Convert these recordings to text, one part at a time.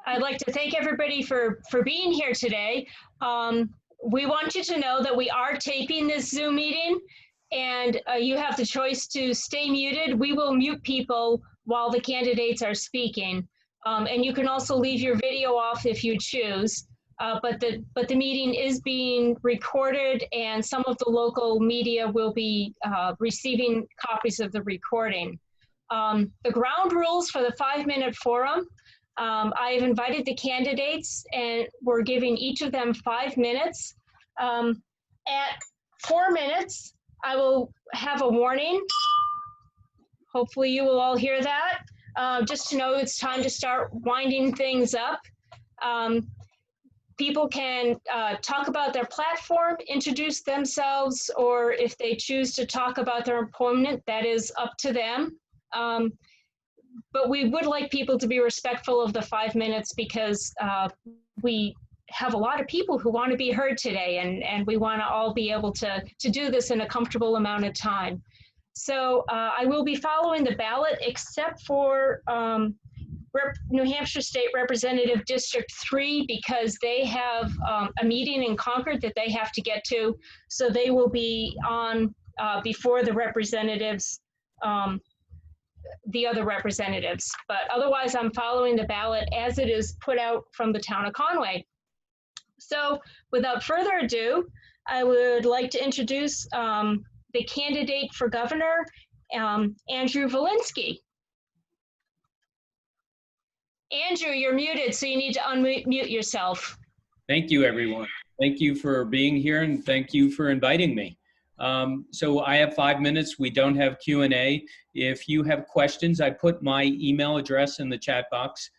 I'd like to thank everybody for being here today. We want you to know that we are taping this Zoom meeting, and you have the choice to stay muted. We will mute people while the candidates are speaking. And you can also leave your video off if you choose. But the meeting is being recorded, and some of the local media will be receiving copies of the recording. The ground rules for the 5-minute forum. I have invited the candidates, and we're giving each of them 5 minutes. At 4 minutes, I will have a warning. Hopefully you will all hear that. Just to know it's time to start winding things up. People can talk about their platform, introduce themselves, or if they choose to talk about their opponent, that is up to them. But we would like people to be respectful of the 5 minutes, because we have a lot of people who want to be heard today, and we want to all be able to do this in a comfortable amount of time. So I will be following the ballot, except for New Hampshire State Representative District 3, because they have a meeting in Concord that they have to get to. So they will be on before the representatives, the other representatives. But otherwise, I'm following the ballot as it is put out from the town of Conway. So without further ado, I would like to introduce the candidate for governor, Andrew Valinsky. Andrew, you're muted, so you need to unmute yourself. Thank you, everyone. Thank you for being here, and thank you for inviting me. So I have 5 minutes. We don't have Q&A. If you have questions, I put my email address in the chat box.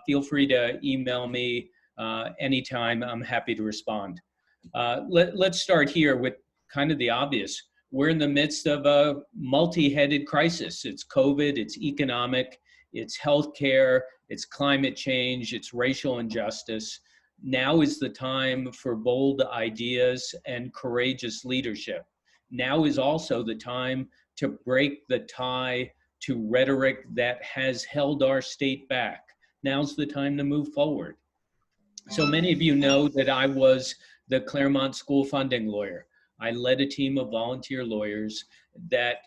Feel free to email me anytime. I'm happy to respond. Let's start here with kind of the obvious. We're in the midst of a multi-headed crisis. It's COVID, it's economic, it's healthcare, it's climate change, it's racial injustice. Now is the time for bold ideas and courageous leadership. Now is also the time to break the tie to rhetoric that has held our state back. Now's the time to move forward. So many of you know that I was the Claremont school funding lawyer. I led a team of volunteer lawyers that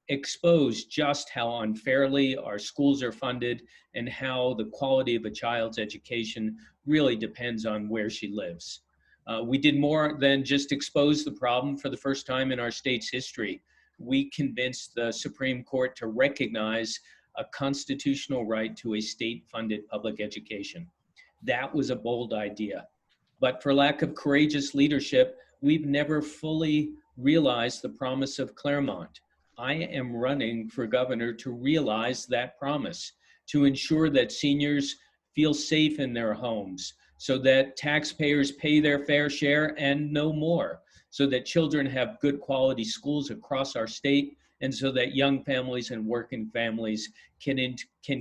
exposed just how unfairly our schools are funded and how the quality of a child's education really depends on where she lives. We did more than just expose the problem. For the first time in our state's history, we convinced the Supreme Court to recognize a constitutional right to a state-funded public education. That was a bold idea. But for lack of courageous leadership, we've never fully realized the promise of Claremont. I am running for governor to realize that promise, to ensure that seniors feel safe in their homes, so that taxpayers pay their fair share and no more, so that children have good quality schools across our state, and so that young families and working families can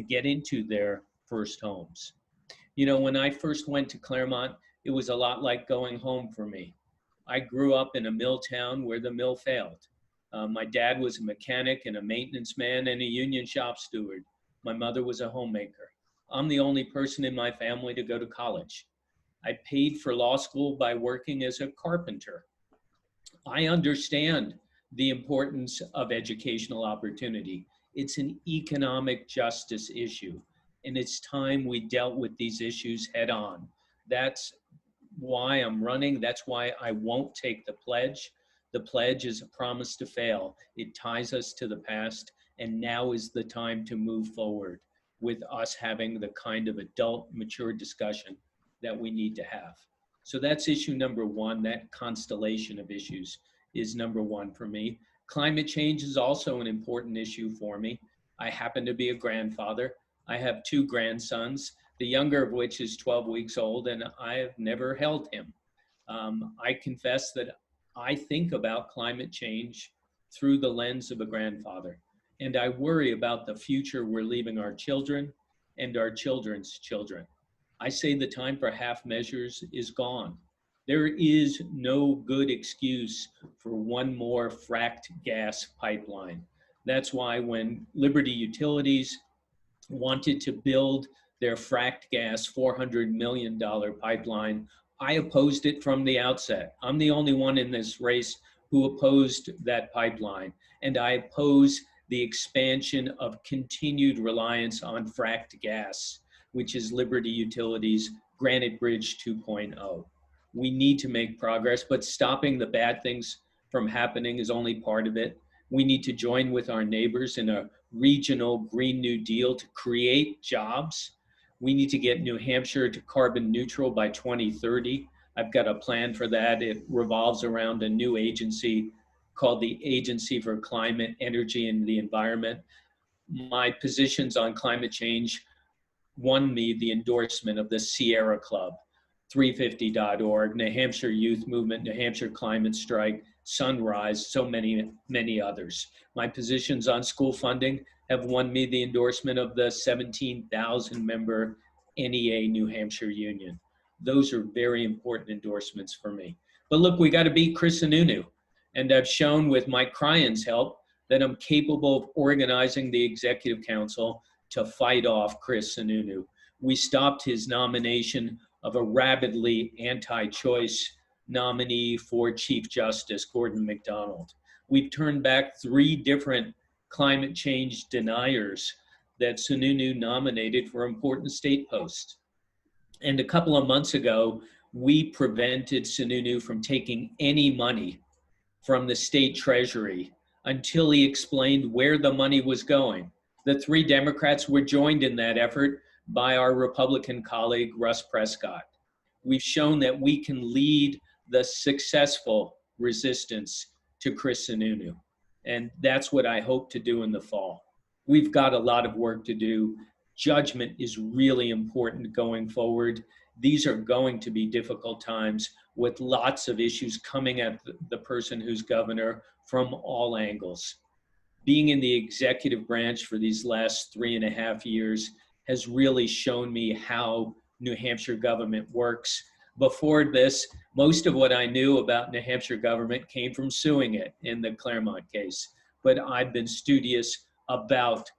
get into their first homes. You know, when I first went to Claremont, it was a lot like going home for me. I grew up in a mill town where the mill failed. My dad was a mechanic and a maintenance man and a union shop steward. My mother was a homemaker. I'm the only person in my family to go to college. I paid for law school by working as a carpenter. I understand the importance of educational opportunity. It's an economic justice issue, and it's time we dealt with these issues head on. That's why I'm running. That's why I won't take the pledge. The pledge is a promise to fail. It ties us to the past, and now is the time to move forward with us having the kind of adult, mature discussion that we need to have. So that's issue number one. That constellation of issues is number one for me. Climate change is also an important issue for me. I happen to be a grandfather. I have 2 grandsons, the younger of which is 12 weeks old, and I have never held him. I confess that I think about climate change through the lens of a grandfather, and I worry about the future we're leaving our children and our children's children. I say the time for half measures is gone. There is no good excuse for one more fracked gas pipeline. That's why when Liberty Utilities wanted to build their fracked gas $400 million pipeline. I opposed it from the outset. I'm the only one in this race who opposed that pipeline. And I oppose the expansion of continued reliance on fracked gas, which is Liberty Utilities' Granite Bridge 2.0. We need to make progress, but stopping the bad things from happening is only part of it. We need to join with our neighbors in a regional Green New Deal to create jobs. We need to get New Hampshire to carbon neutral by 2030. I've got a plan for that. It revolves around a new agency called the Agency for Climate, Energy, and the Environment. My positions on climate change won me the endorsement of the Sierra Club, 350.org, New Hampshire Youth Movement, New Hampshire Climate Strike, Sunrise, so many, many others. My positions on school funding have won me the endorsement of the 17,000 member NEA New Hampshire Union. Those are very important endorsements for me. But look, we got to beat Chris Sununu. And I've shown with Mike Cryan's help that I'm capable of organizing the Executive Council to fight off Chris Sununu. We stopped his nomination of a rabidly anti-choice nominee for Chief Justice, Gordon MacDonald. We've turned back 3 different climate change deniers that Sununu nominated for important state posts. And a couple of months ago, we prevented Sununu from taking any money from the state treasury until he explained where the money was going. The 3 Democrats were joined in that effort by our Republican colleague, Russ Prescott. We've shown that we can lead the successful resistance to Chris Sununu. And that's what I hope to do in the fall. We've got a lot of work to do. Judgment is really important going forward. These are going to be difficult times with lots of issues coming at the person who's governor from all angles. Being in the executive branch for these last 3.5 years has really shown me how New Hampshire government works. Before this, most of what I knew about New Hampshire government came from suing it in the Claremont case. But I've been studious about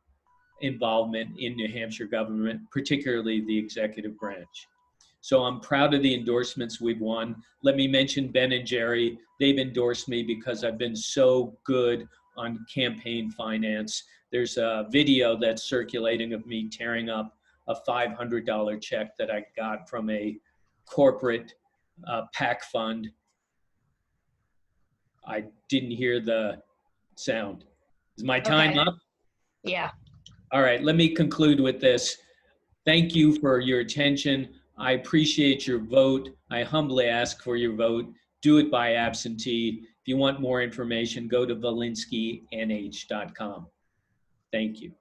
involvement in New Hampshire government, particularly the executive branch. So I'm proud of the endorsements we've won. Let me mention Ben and Jerry. They've endorsed me because I've been so good on campaign finance. There's a video that's circulating of me tearing up a $500 check that I got from a corporate PAC fund. I didn't hear the sound. Is my time up? Yeah. All right, let me conclude with this. Thank you for your attention. I appreciate your vote. I humbly ask for your vote. Do it by absentee. If you want more information, go to ValinskyNH.com. Thank you.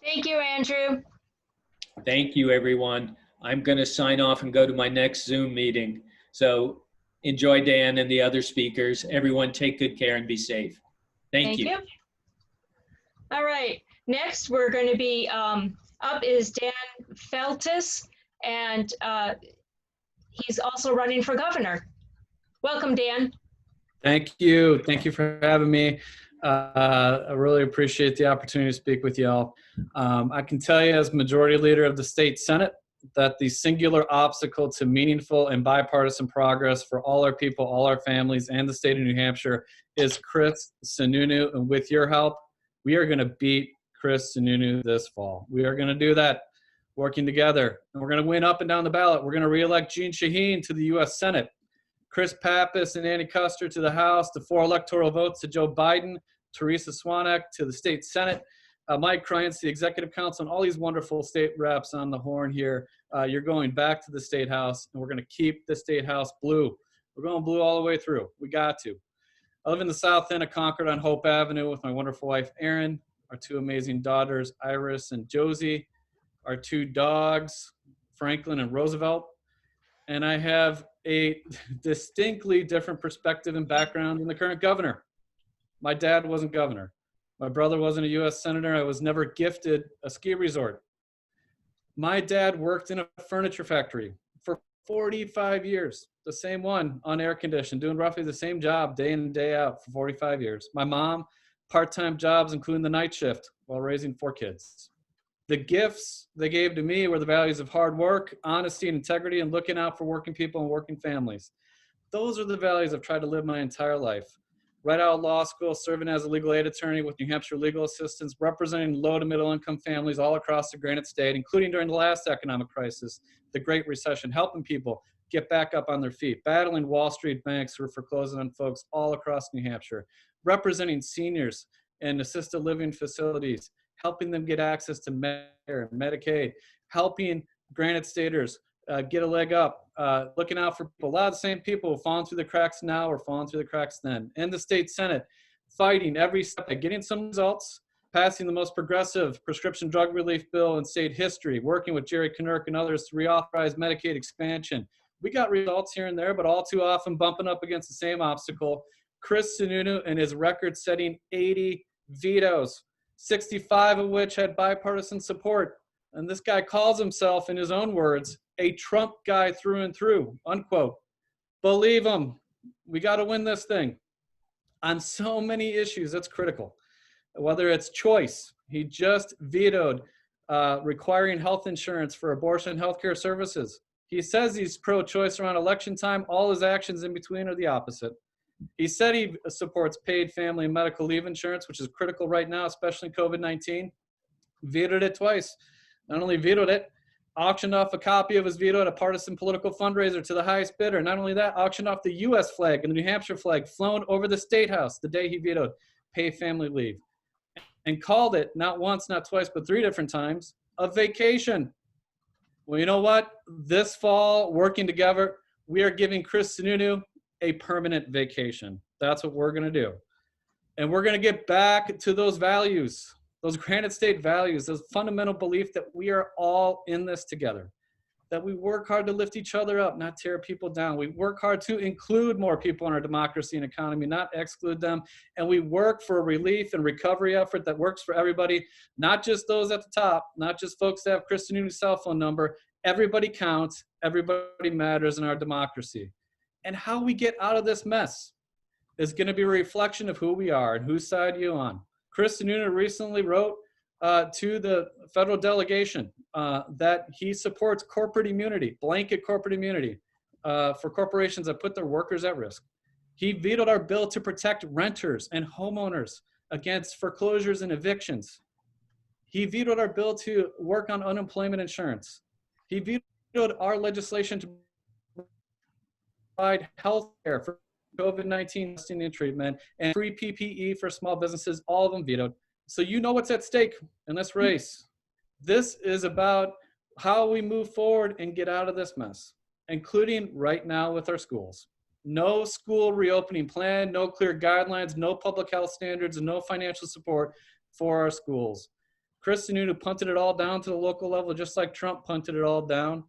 Thank you, Andrew. Thank you, everyone. I'm going to sign off and go to my next Zoom meeting. So enjoy Dan and the other speakers. Everyone take good care and be safe. Thank you. All right. Next, we're going to be up is Dan Feltus, and he's also running for governor. Welcome, Dan. Thank you. Thank you for having me. I really appreciate the opportunity to speak with y'all. I can tell you as Majority Leader of the State Senate that the singular obstacle to meaningful and bipartisan progress for all our people, all our families, and the state of New Hampshire is Chris Sununu. And with your help, we are going to beat Chris Sununu this fall. We are going to do that working together. And we're going to win up and down the ballot. We're going to reelect Jeanne Shaheen to the U.S. Senate, Chris Pappas and Annie Custer to the House, the 4 electoral votes to Joe Biden, Teresa Swaneck to the state Senate, Mike Cryan to the Executive Council, and all these wonderful state reps on the horn here. You're going back to the State House, and we're going to keep the State House blue. We're going blue all the way through. We got to. I live in the south end of Concord on Hope Avenue with my wonderful wife, Erin, our 2 amazing daughters, Iris and Josie, our 2 dogs, Franklin and Roosevelt. And I have a distinctly different perspective and background than the current governor. My dad wasn't governor. My brother wasn't a U.S. senator. I was never gifted a ski resort. My dad worked in a furniture factory for 45 years, the same one on air conditioning, doing roughly the same job day in and day out for 45 years. My mom, part-time jobs, including the night shift while raising 4 kids. The gifts they gave to me were the values of hard work, honesty, and integrity, and looking out for working people and working families. Those are the values I've tried to live my entire life. Right out of law school, serving as a legal aid attorney with New Hampshire legal assistants, representing low to middle income families all across the Granite State, including during the last economic crisis, the Great Recession, helping people get back up on their feet, battling Wall Street banks who are foreclosing on folks all across New Hampshire, representing seniors in assisted living facilities, helping them get access to Medicare and Medicaid, helping Granite Staters get a leg up, looking out for people. A lot of the same people who fallen through the cracks now or fallen through the cracks then. In the state Senate, fighting every step, getting some results, passing the most progressive prescription drug relief bill in state history, working with Jerry Kanerk and others to reauthorize Medicaid expansion. We got results here and there, but all too often bumping up against the same obstacle. Chris Sununu and his record-setting 80 vetoes, 65 of which had bipartisan support. And this guy calls himself, in his own words, a Trump guy through and through, unquote. Believe him. We got to win this thing. On so many issues, that's critical. Whether it's choice, he just vetoed requiring health insurance for abortion and healthcare services. He says he's pro-choice around election time. All his actions in between are the opposite. He said he supports paid family and medical leave insurance, which is critical right now, especially COVID-19. Vetoed it twice. Not only vetoed it, auctioned off a copy of his veto at a partisan political fundraiser to the highest bidder. Not only that, auctioned off the U.S. flag and the New Hampshire flag flown over the State House the day he vetoed paid family leave. And called it, not once, not twice, but 3 different times, a vacation. Well, you know what? This fall, working together, we are giving Chris Sununu a permanent vacation. That's what we're going to do. And we're going to get back to those values, those Granite State values, those fundamental belief that we are all in this together, that we work hard to lift each other up, not tear people down. We work hard to include more people in our democracy and economy, not exclude them. And we work for a relief and recovery effort that works for everybody, not just those at the top, not just folks that have Chris Sununu's cell phone number. Everybody counts, everybody matters in our democracy. And how we get out of this mess is going to be a reflection of who we are and whose side you're on. Chris Sununu recently wrote to the federal delegation that he supports corporate immunity, blanket corporate immunity for corporations that put their workers at risk. He vetoed our bill to protect renters and homeowners against foreclosures and evictions. He vetoed our bill to work on unemployment insurance. He vetoed our legislation to provide health care for COVID-19 testing and treatment, and free PPE for small businesses, all of them vetoed. So you know what's at stake in this race. This is about how we move forward and get out of this mess, including right now with our schools. No school reopening plan, no clear guidelines, no public health standards, and no financial support for our schools. Chris Sununu punted it all down to the local level, just like Trump punted it all down.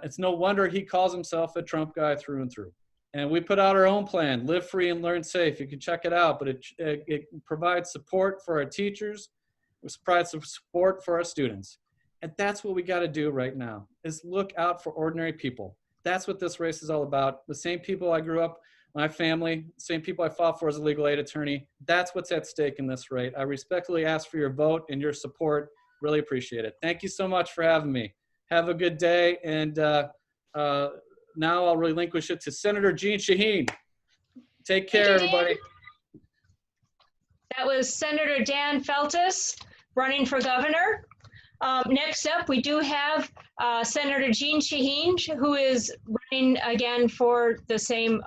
It's no wonder he calls himself a Trump guy through and through. And we put out our own plan, Live Free and Learn Safe. You can check it out, but it provides support for our teachers. It provides support for our students. And that's what we got to do right now, is look out for ordinary people. That's what this race is all about. The same people I grew up, my family, same people I fought for as a legal aid attorney. That's what's at stake in this race. I respectfully ask for your vote and your support. Really appreciate it. Thank you so much for having me. Have a good day. And now I'll relinquish it to Senator Jeanne Shaheen. Take care, everybody. That was Senator Dan Feltus running for governor. Next up, we do have Senator Jeanne Shaheen, who is running again for the same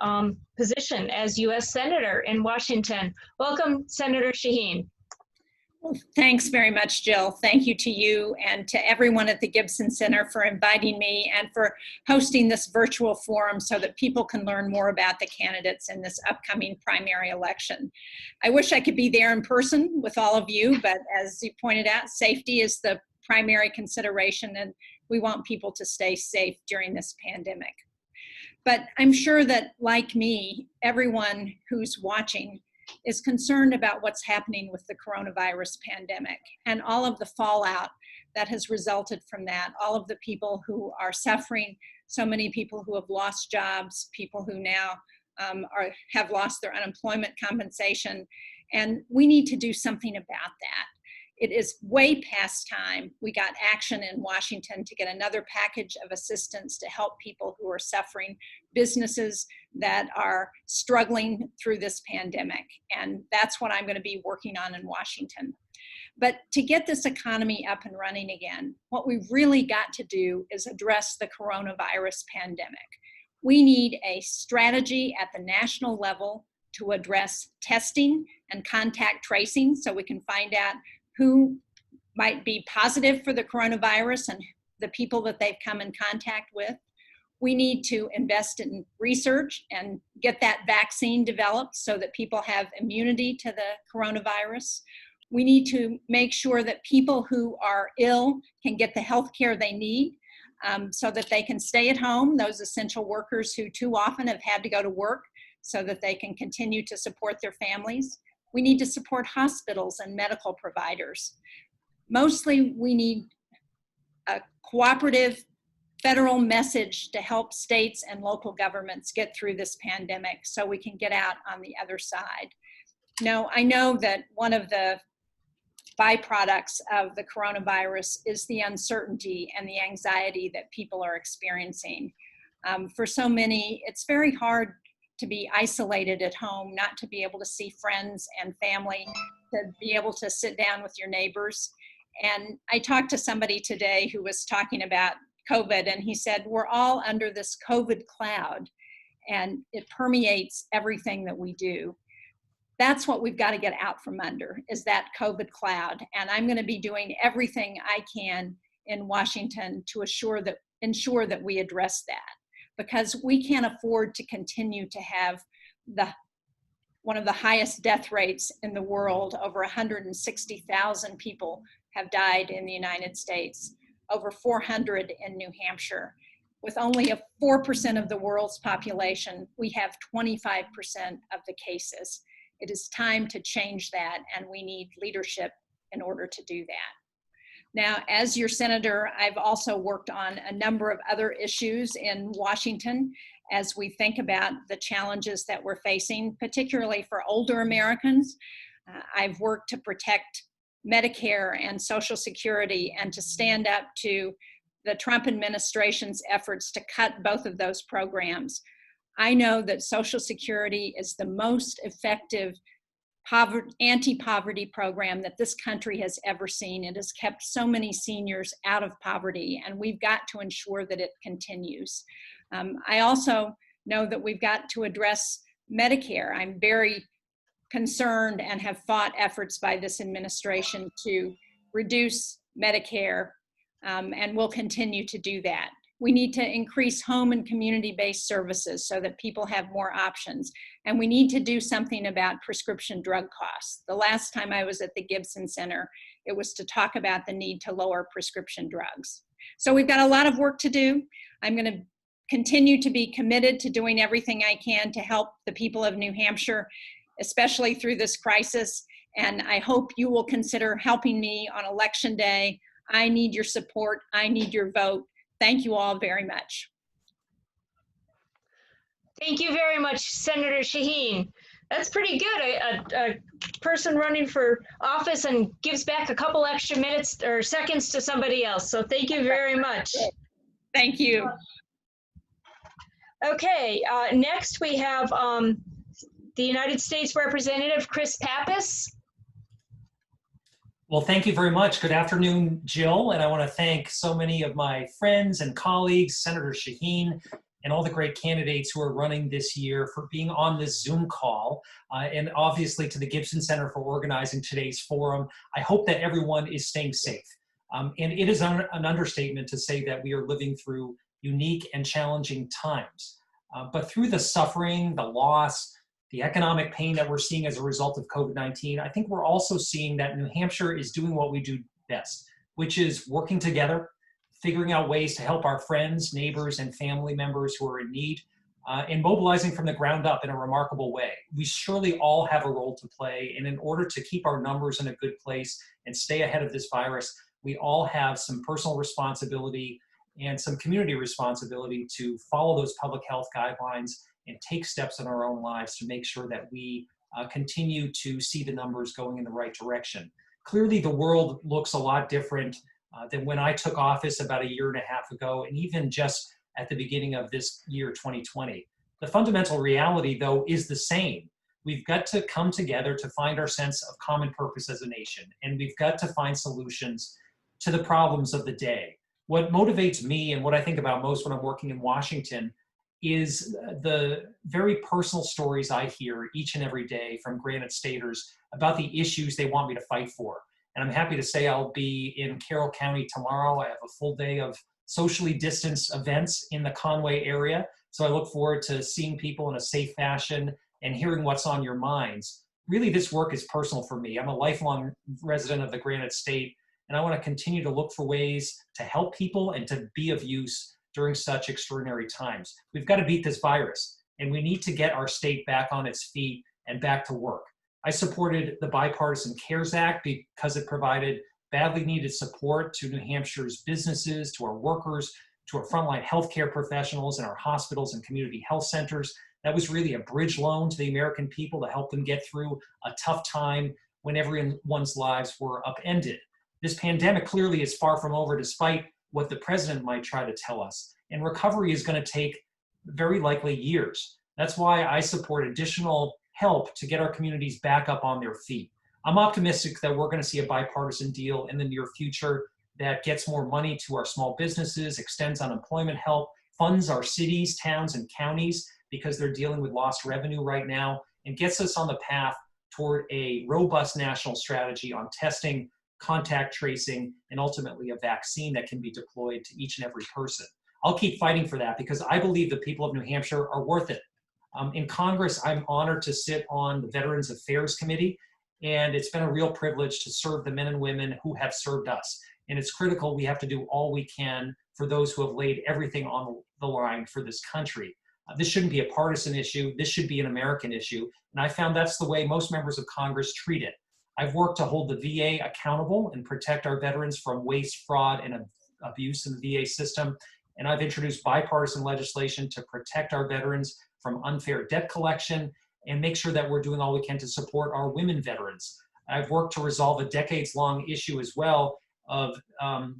position as U.S. Senator in Washington. Welcome, Senator Shaheen. Well, thanks very much, Jill. Thank you to you and to everyone at the Gibson Center for inviting me and for hosting this virtual forum so that people can learn more about the candidates in this upcoming primary election. I wish I could be there in person with all of you, but as you pointed out, safety is the primary consideration, and we want people to stay safe during this pandemic. But I'm sure that, like me, everyone who's watching is concerned about what's happening with the coronavirus pandemic and all of the fallout that has resulted from that, all of the people who are suffering, so many people who have lost jobs, people who now have lost their unemployment compensation, and we need to do something about that. It is way past time. We got action in Washington to get another package of assistance to help people who are suffering, businesses that are struggling through this pandemic. And that's what I'm going to be working on in Washington. But to get this economy up and running again, what we've really got to do is address the coronavirus pandemic. We need a strategy at the national level to address testing and contact tracing so we can find out who might be positive for the coronavirus and the people that they've come in contact with. We need to invest in research and get that vaccine developed so that people have immunity to the coronavirus. We need to make sure that people who are ill can get the health care they need so that they can stay at home, those essential workers who too often have had to go to work so that they can continue to support their families. We need to support hospitals and medical providers. Mostly, we need a cooperative federal message to help states and local governments get through this pandemic so we can get out on the other side. Now, I know that one of the byproducts of the coronavirus is the uncertainty and the anxiety that people are experiencing. For so many, it's very hard to be isolated at home, not to be able to see friends and family, to be able to sit down with your neighbors. And I talked to somebody today who was talking about COVID, and he said, we're all under this COVID cloud, and it permeates everything that we do. That's what we've got to get out from under, is that COVID cloud. And I'm going to be doing everything I can in Washington to ensure that we address that, because we can't afford to continue to have one of the highest death rates in the world. Over 160,000 people have died in the United States, over 400 in New Hampshire. With only 4% of the world's population, we have 25% of the cases. It is time to change that, and we need leadership in order to do that. Now, as your senator, I've also worked on a number of other issues in Washington as we think about the challenges that we're facing, particularly for older Americans. I've worked to protect Medicare and Social Security and to stand up to the Trump administration's efforts to cut both of those programs. I know that Social Security is the most effective anti-poverty program that this country has ever seen. It has kept so many seniors out of poverty, and we've got to ensure that it continues. I also know that we've got to address Medicare. I'm very concerned and have fought efforts by this administration to reduce Medicare, and we'll continue to do that. We need to increase home and community-based services so that people have more options. And we need to do something about prescription drug costs. The last time I was at the Gibson Center, it was to talk about the need to lower prescription drugs. So we've got a lot of work to do. I'm going to continue to be committed to doing everything I can to help the people of New Hampshire, especially through this crisis. And I hope you will consider helping me on Election Day. I need your support. I need your vote. Thank you all very much. Thank you very much, Senator Shaheen. That's pretty good. A person running for office and gives back a couple extra minutes or seconds to somebody else. So thank you very much. Thank you. Okay, next we have the United States Representative Chris Pappas. Well, thank you very much. Good afternoon, Jill. And I want to thank so many of my friends and colleagues, Senator Shaheen, and all the great candidates who are running this year for being on this Zoom call, and obviously to the Gibson Center for organizing today's forum. I hope that everyone is staying safe. And it is an understatement to say that we are living through unique and challenging times. But through the suffering, the loss, the economic pain that we're seeing as a result of COVID-19, I think we're also seeing that New Hampshire is doing what we do best, which is working together, figuring out ways to help our friends, neighbors, and family members who are in need, and mobilizing from the ground up in a remarkable way. We surely all have a role to play, and in order to keep our numbers in a good place and stay ahead of this virus, we all have some personal responsibility and some community responsibility to follow those public health guidelines and take steps in our own lives to make sure that we continue to see the numbers going in the right direction. Clearly, the world looks a lot different than when I took office about a year and a half ago, and even just at the beginning of this year, 2020. The fundamental reality, though, is the same. We've got to come together to find our sense of common purpose as a nation, and we've got to find solutions to the problems of the day. What motivates me and what I think about most when I'm working in Washington is the very personal stories I hear each and every day from Granite Staters about the issues they want me to fight for. And I'm happy to say I'll be in Carroll County tomorrow. I have a full day of socially distanced events in the Conway area. So I look forward to seeing people in a safe fashion and hearing what's on your minds. Really, this work is personal for me. I'm a lifelong resident of the Granite State, and I want to continue to look for ways to help people and to be of use during such extraordinary times. We've got to beat this virus, and we need to get our state back on its feet and back to work. I supported the Bipartisan CARES Act because it provided badly needed support to New Hampshire's businesses, to our workers, to our frontline healthcare professionals in our hospitals and community health centers. That was really a bridge loan to the American people to help them get through a tough time when everyone's lives were upended. This pandemic clearly is far from over, despite what the president might try to tell us. And recovery is going to take very likely years. That's why I support additional help to get our communities back up on their feet. I'm optimistic that we're going to see a bipartisan deal in the near future that gets more money to our small businesses, extends unemployment help, funds our cities, towns, and counties because they're dealing with lost revenue right now, and gets us on the path toward a robust national strategy on testing, contact tracing, and ultimately a vaccine that can be deployed to each and every person. I'll keep fighting for that because I believe the people of New Hampshire are worth it. In Congress, I'm honored to sit on the Veterans Affairs Committee, and it's been a real privilege to serve the men and women who have served us. And it's critical we have to do all we can for those who have laid everything on the line for this country. This shouldn't be a partisan issue. This should be an American issue. And I found that's the way most members of Congress treat it. I've worked to hold the VA accountable and protect our veterans from waste, fraud, and abuse in the VA system. And I've introduced bipartisan legislation to protect our veterans from unfair debt collection and make sure that we're doing all we can to support our women veterans. I've worked to resolve a decades-long issue as well of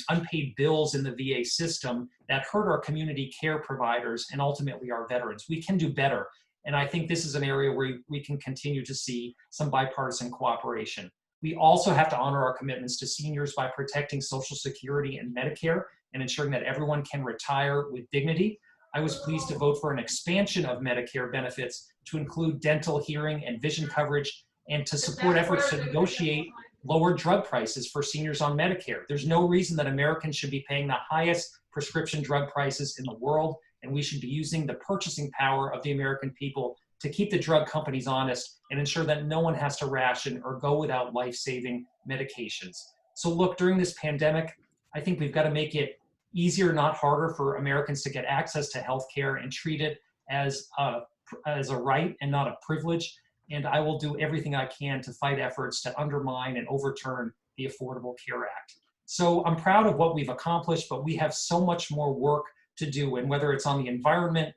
unpaid bills in the VA system that hurt our community care providers and ultimately our veterans. We can do better. And I think this is an area where we can continue to see some bipartisan cooperation. We also have to honor our commitments to seniors by protecting Social Security and Medicare and ensuring that everyone can retire with dignity. I was pleased to vote for an expansion of Medicare benefits to include dental, hearing, and vision coverage, and to support efforts to negotiate lower drug prices for seniors on Medicare. There's no reason that Americans should be paying the highest prescription drug prices in the world, and we should be using the purchasing power of the American people to keep the drug companies honest and ensure that no one has to ration or go without life-saving medications. So look, during this pandemic, I think we've got to make it easier, not harder, for Americans to get access to healthcare and treat it as a right and not a privilege. And I will do everything I can to fight efforts to undermine and overturn the Affordable Care Act. So I'm proud of what we've accomplished, but we have so much more work to do. And whether it's on the environment,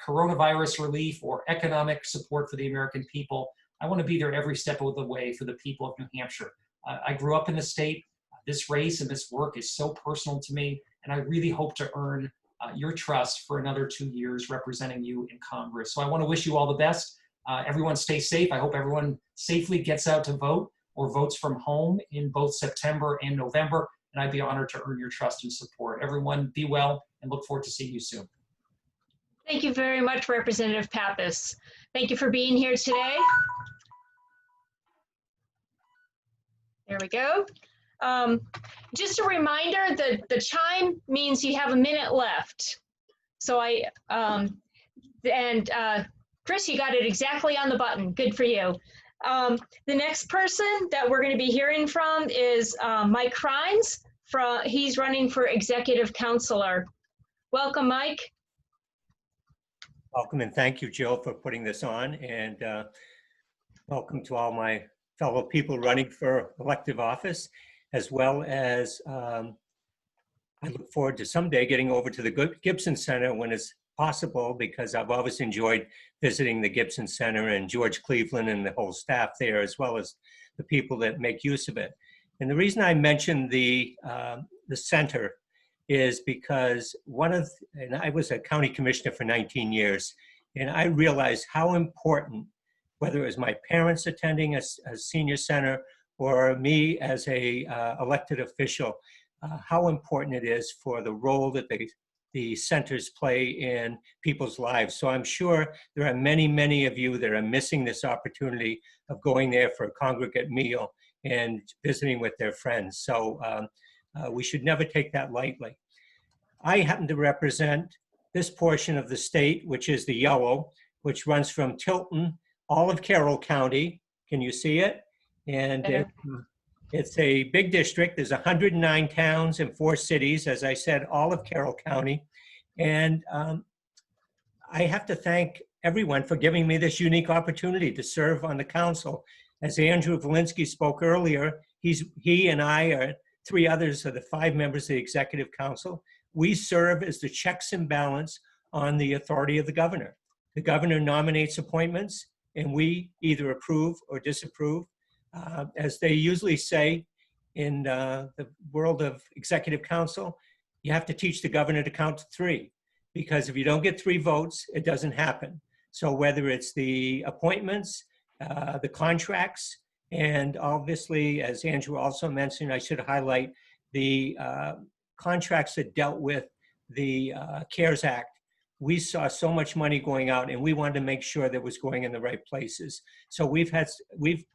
coronavirus relief, or economic support for the American people, I want to be there every step of the way for the people of New Hampshire. I grew up in the state. This race and this work is so personal to me, and I really hope to earn your trust for another 2 years representing you in Congress. So I want to wish you all the best. Everyone stay safe. I hope everyone safely gets out to vote or votes from home in both September and November, and I'd be honored to earn your trust and support. Everyone be well, and look forward to seeing you soon. Thank you very much, Representative Pappas. Thank you for being here today. There we go. Just a reminder that the chime means you have a minute left. So Chris, you got it exactly on the button. Good for you. The next person that we're going to be hearing from is Mike Crines. He's running for executive counselor. Welcome, Mike. Welcome, and thank you, Jill, for putting this on, and welcome to all my fellow people running for elective office, as well as I look forward to someday getting over to the Gibson Center when it's possible, because I've always enjoyed visiting the Gibson Center and George Cleveland and the whole staff there, as well as the people that make use of it. And the reason I mentioned the center is because and I was a county commissioner for 19 years, and I realized how important, whether it was my parents attending a senior center or me as a elected official, how important it is for the role that the centers play in people's lives. So I'm sure there are many, many of you that are missing this opportunity of going there for a congregate meal and visiting with their friends. So we should never take that lightly. I happen to represent this portion of the state, which is the yellow, which runs from Tilton, all of Carroll County. Can you see it? And it's a big district. There's 109 towns and 4 cities, as I said, all of Carroll County. And I have to thank everyone for giving me this unique opportunity to serve on the council. As Andrew Valinsky spoke earlier, he and I are 3 others of the 5 members of the Executive Council. We serve as the checks and balance on the authority of the governor. The governor nominates appointments, and we either approve or disapprove. As they usually say in the world of Executive Council, you have to teach the governor to count to 3, because if you don't get 3 votes, it doesn't happen. So whether it's the appointments, the contracts, and obviously, as Andrew also mentioned, I should highlight the contracts that dealt with the CARES Act. We saw so much money going out, and we wanted to make sure that it was going in the right places. So we've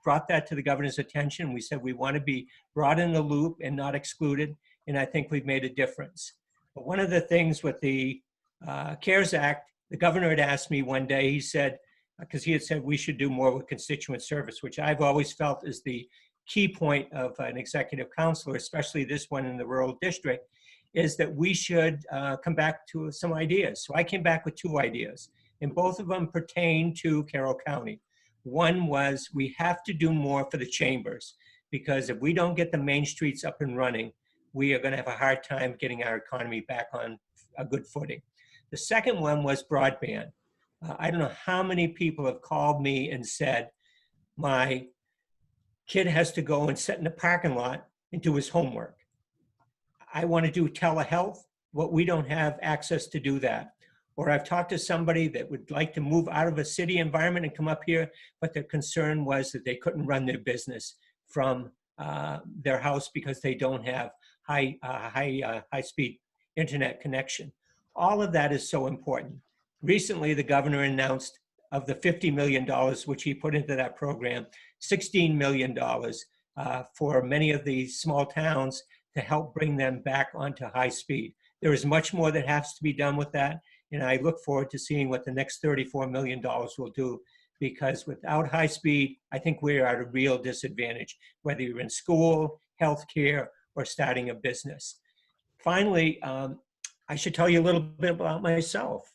brought that to the governor's attention. We said we want to be brought in the loop and not excluded, and I think we've made a difference. But one of the things with the CARES Act, the governor had asked me one day, he said, because he had said we should do more with constituent service, which I've always felt is the key point of an executive counselor, especially this one in the rural district, is that we should come back to some ideas. So I came back with 2 ideas, and both of them pertain to Carroll County. One was we have to do more for the chambers, because if we don't get the main streets up and running, we are going to have a hard time getting our economy back on a good footing. The second one was broadband. I don't know how many people have called me and said, my kid has to go and sit in the parking lot and do his homework. I want to do telehealth, but we don't have access to do that. Or I've talked to somebody that would like to move out of a city environment and come up here, but their concern was that they couldn't run their business from their house because they don't have high-speed internet connection. All of that is so important. Recently, the governor announced of the $50 million which he put into that program, $16 million for many of the small towns to help bring them back onto high speed. There is much more that has to be done with that, and I look forward to seeing what the next $34 million will do, because without high speed, I think we are at a real disadvantage, whether you're in school, healthcare, or starting a business. Finally, I should tell you a little bit about myself.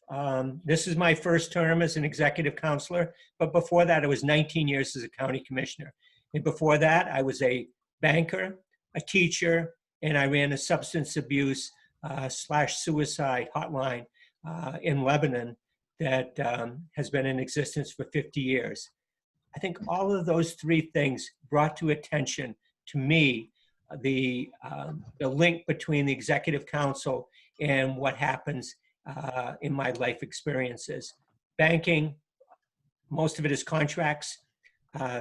This is my first term as an executive counselor, but before that, I was 19 years as a county commissioner. And before that, I was a banker, a teacher, and I ran a substance abuse / suicide hotline in Lebanon that has been in existence for 50 years. I think all of those 3 things brought to attention to me the link between the executive council and what happens in my life experiences. Banking, most of it is contracts.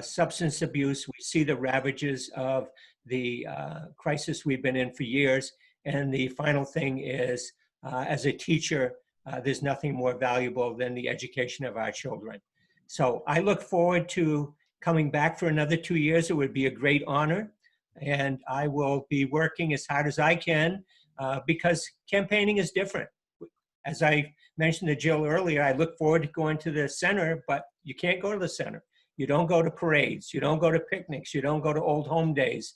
Substance abuse, we see the ravages of the crisis we've been in for years. And the final thing is, as a teacher, there's nothing more valuable than the education of our children. So I look forward to coming back for another 2 years. It would be a great honor. And I will be working as hard as I can because campaigning is different. As I mentioned to Jill earlier, I look forward to going to the center, but you can't go to the center. You don't go to parades. You don't go to picnics. You don't go to old home days.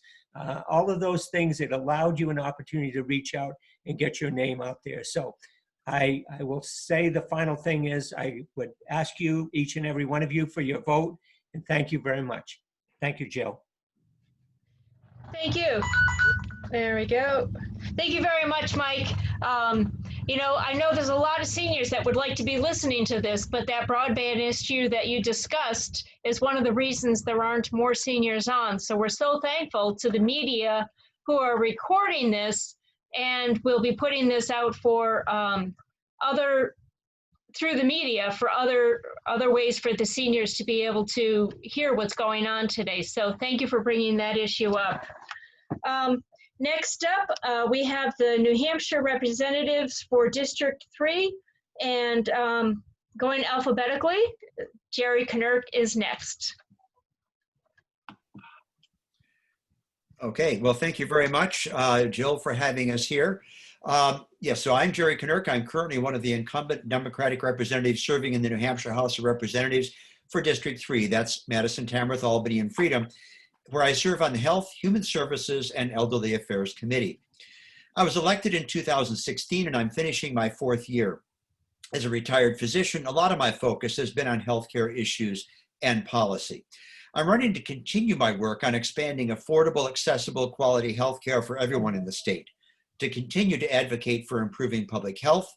All of those things that allowed you an opportunity to reach out and get your name out there. So I will say the final thing is I would ask you, each and every one of you, for your vote. And thank you very much. Thank you, Jill. Thank you. There we go. Thank you very much, Mike. You know, I know there's a lot of seniors that would like to be listening to this, but that broadband issue that you discussed is one of the reasons there aren't more seniors on. So we're so thankful to the media who are recording this, and we'll be putting this out for through the media for other ways for the seniors to be able to hear what's going on today. So thank you for bringing that issue up. Next up, we have the New Hampshire representatives for District 3, and going alphabetically, Jerry Kanerk is next. Okay, well, thank you very much, Jill, for having us here. Yes, so I'm Jerry Kanerk. I'm currently one of the incumbent Democratic representatives serving in the New Hampshire House of Representatives for District 3. That's Madison, Tamworth, Albany, and Freedom, where I serve on the Health, Human Services, and Elderly Affairs Committee. I was elected in 2016, and I'm finishing my 4th year. As a retired physician, a lot of my focus has been on healthcare issues and policy. I'm running to continue my work on expanding affordable, accessible, quality healthcare for everyone in the state, to continue to advocate for improving public health,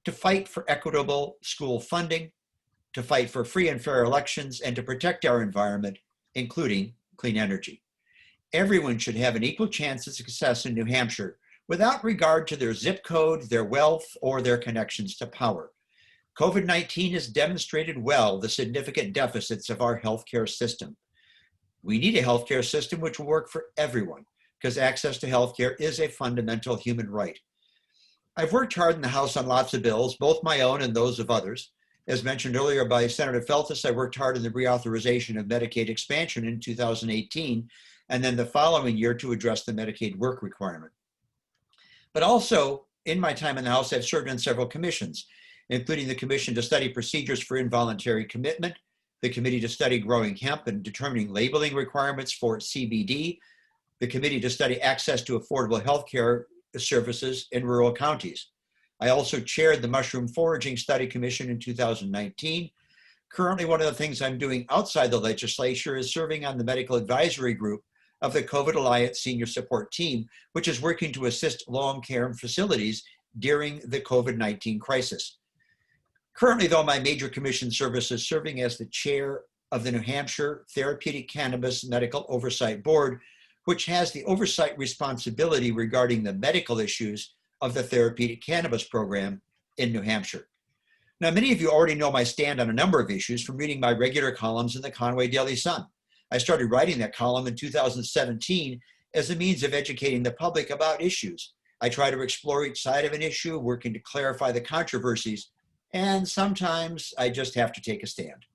to fight for equitable school funding, to fight for free and fair elections, and to protect our environment, including clean energy. Everyone should have an equal chance of success in New Hampshire without regard to their zip code, their wealth, or their connections to power. COVID-19 has demonstrated well the significant deficits of our healthcare system. We need a healthcare system which will work for everyone, because access to healthcare is a fundamental human right. I've worked hard in the House on lots of bills, both my own and those of others. As mentioned earlier by Senator Feltus, I worked hard in the reauthorization of Medicaid expansion in 2018, and then the following year to address the Medicaid work requirement. But also, in my time in the House, I've served on several commissions, including the Commission to Study Procedures for Involuntary Commitment, the Committee to Study Growing Hemp and Determining Labeling Requirements for CBD, the Committee to Study Access to Affordable Healthcare Services in Rural Counties. I also chaired the Mushroom Foraging Study Commission in 2019. Currently, one of the things I'm doing outside the legislature is serving on the medical advisory group of the COVID Alliance Senior Support Team, which is working to assist long-term facilities during the COVID-19 crisis. Currently, though, my major commission service is serving as the chair of the New Hampshire Therapeutic Cannabis Medical Oversight Board, which has the oversight responsibility regarding the medical issues of the therapeutic cannabis program in New Hampshire. Now, many of you already know my stand on a number of issues from reading my regular columns in the Conway Daily Sun. I started writing that column in 2017 as a means of educating the public about issues. I try to explore each side of an issue, working to clarify the controversies, and sometimes I just have to take a stand.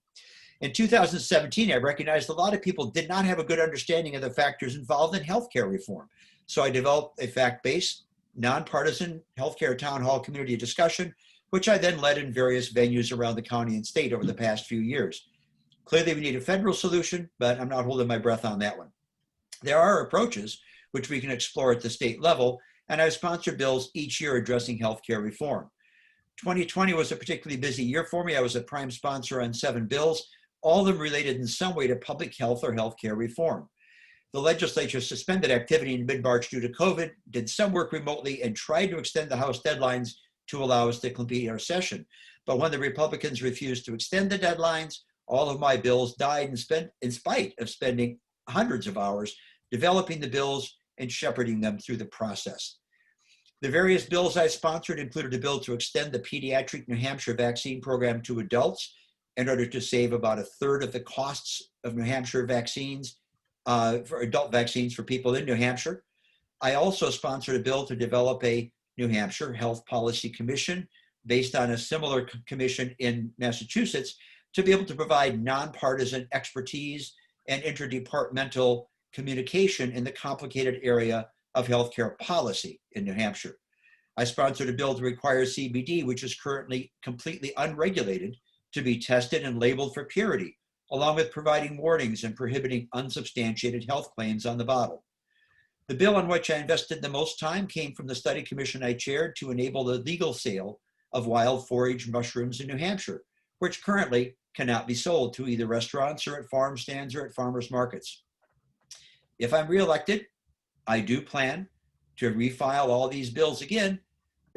In 2017, I recognized a lot of people did not have a good understanding of the factors involved in healthcare reform. So I developed a fact-based, nonpartisan healthcare town hall community discussion, which I then led in various venues around the county and state over the past few years. Clearly, we need a federal solution, but I'm not holding my breath on that one. There are approaches which we can explore at the state level, and I've sponsored bills each year addressing healthcare reform. 2020 was a particularly busy year for me. I was a prime sponsor on 7 bills, all of them related in some way to public health or healthcare reform. The legislature suspended activity in mid-March due to COVID, did some work remotely, and tried to extend the House deadlines to allow us to complete our session. But when the Republicans refused to extend the deadlines, all of my bills died in spite of spending hundreds of hours developing the bills and shepherding them through the process. The various bills I sponsored included a bill to extend the pediatric New Hampshire vaccine program to adults in order to save about 1/3 of the costs of New Hampshire vaccines, for adult vaccines for people in New Hampshire. I also sponsored a bill to develop a New Hampshire Health Policy Commission based on a similar commission in Massachusetts to be able to provide nonpartisan expertise and interdepartmental communication in the complicated area of healthcare policy in New Hampshire. I sponsored a bill to require CBD, which is currently completely unregulated, to be tested and labeled for purity, along with providing warnings and prohibiting unsubstantiated health claims on the bottle. The bill on which I invested the most time came from the study commission I chaired to enable the legal sale of wild forage mushrooms in New Hampshire, which currently cannot be sold to either restaurants or at farm stands or at farmers markets. If I'm reelected, I do plan to refile all these bills again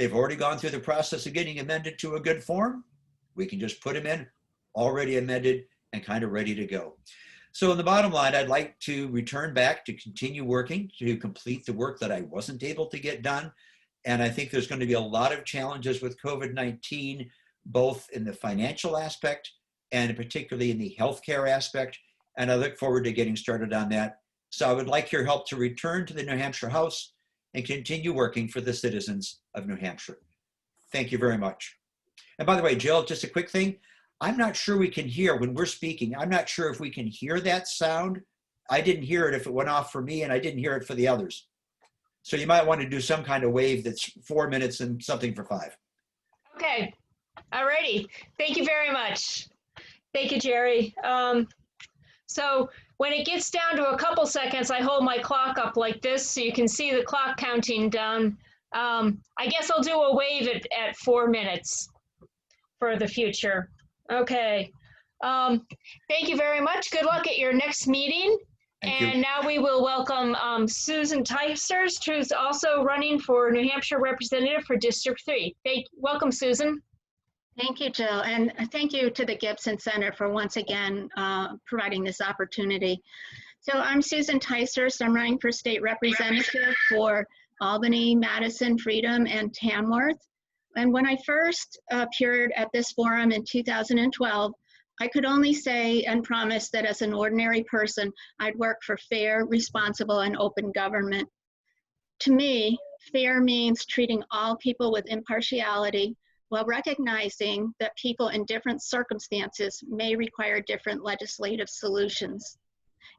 They've already gone through the process of getting amended to a good form. We can just put them in already amended and kind of ready to go. So in the bottom line, I'd like to return back to continue working to complete the work that I wasn't able to get done. And I think there's going to be a lot of challenges with COVID-19, both in the financial aspect and particularly in the healthcare aspect. And I look forward to getting started on that. So I would like your help to return to the New Hampshire House and continue working for the citizens of New Hampshire. Thank you very much. And by the way, Jill, just a quick thing. I'm not sure we can hear when we're speaking. I'm not sure if we can hear that sound. I didn't hear it if it went off for me, and I didn't hear it for the others. So you might want to do some kind of wave that's 4 minutes and something for 5. Okay, all righty. Thank you very much. Thank you, Jerry. So when it gets down to a couple seconds, I hold my clock up like this so you can see the clock counting down. I guess I'll do a wave at 4 minutes for the future. Okay. Thank you very much. Good luck at your next meeting. Thank you. Now we will welcome Susan Tysters, who's also running for New Hampshire representative for District 3. Welcome, Susan. Thank you, Jill, and thank you to the Gibson Center for once again providing this opportunity. So I'm Susan Tysters. I'm running for state representative for Albany, Madison, Freedom, and Tamworth. And when I first appeared at this forum in 2012, I could only say and promise that as an ordinary person, I'd work for fair, responsible, and open government. To me, fair means treating all people with impartiality while recognizing that people in different circumstances may require different legislative solutions.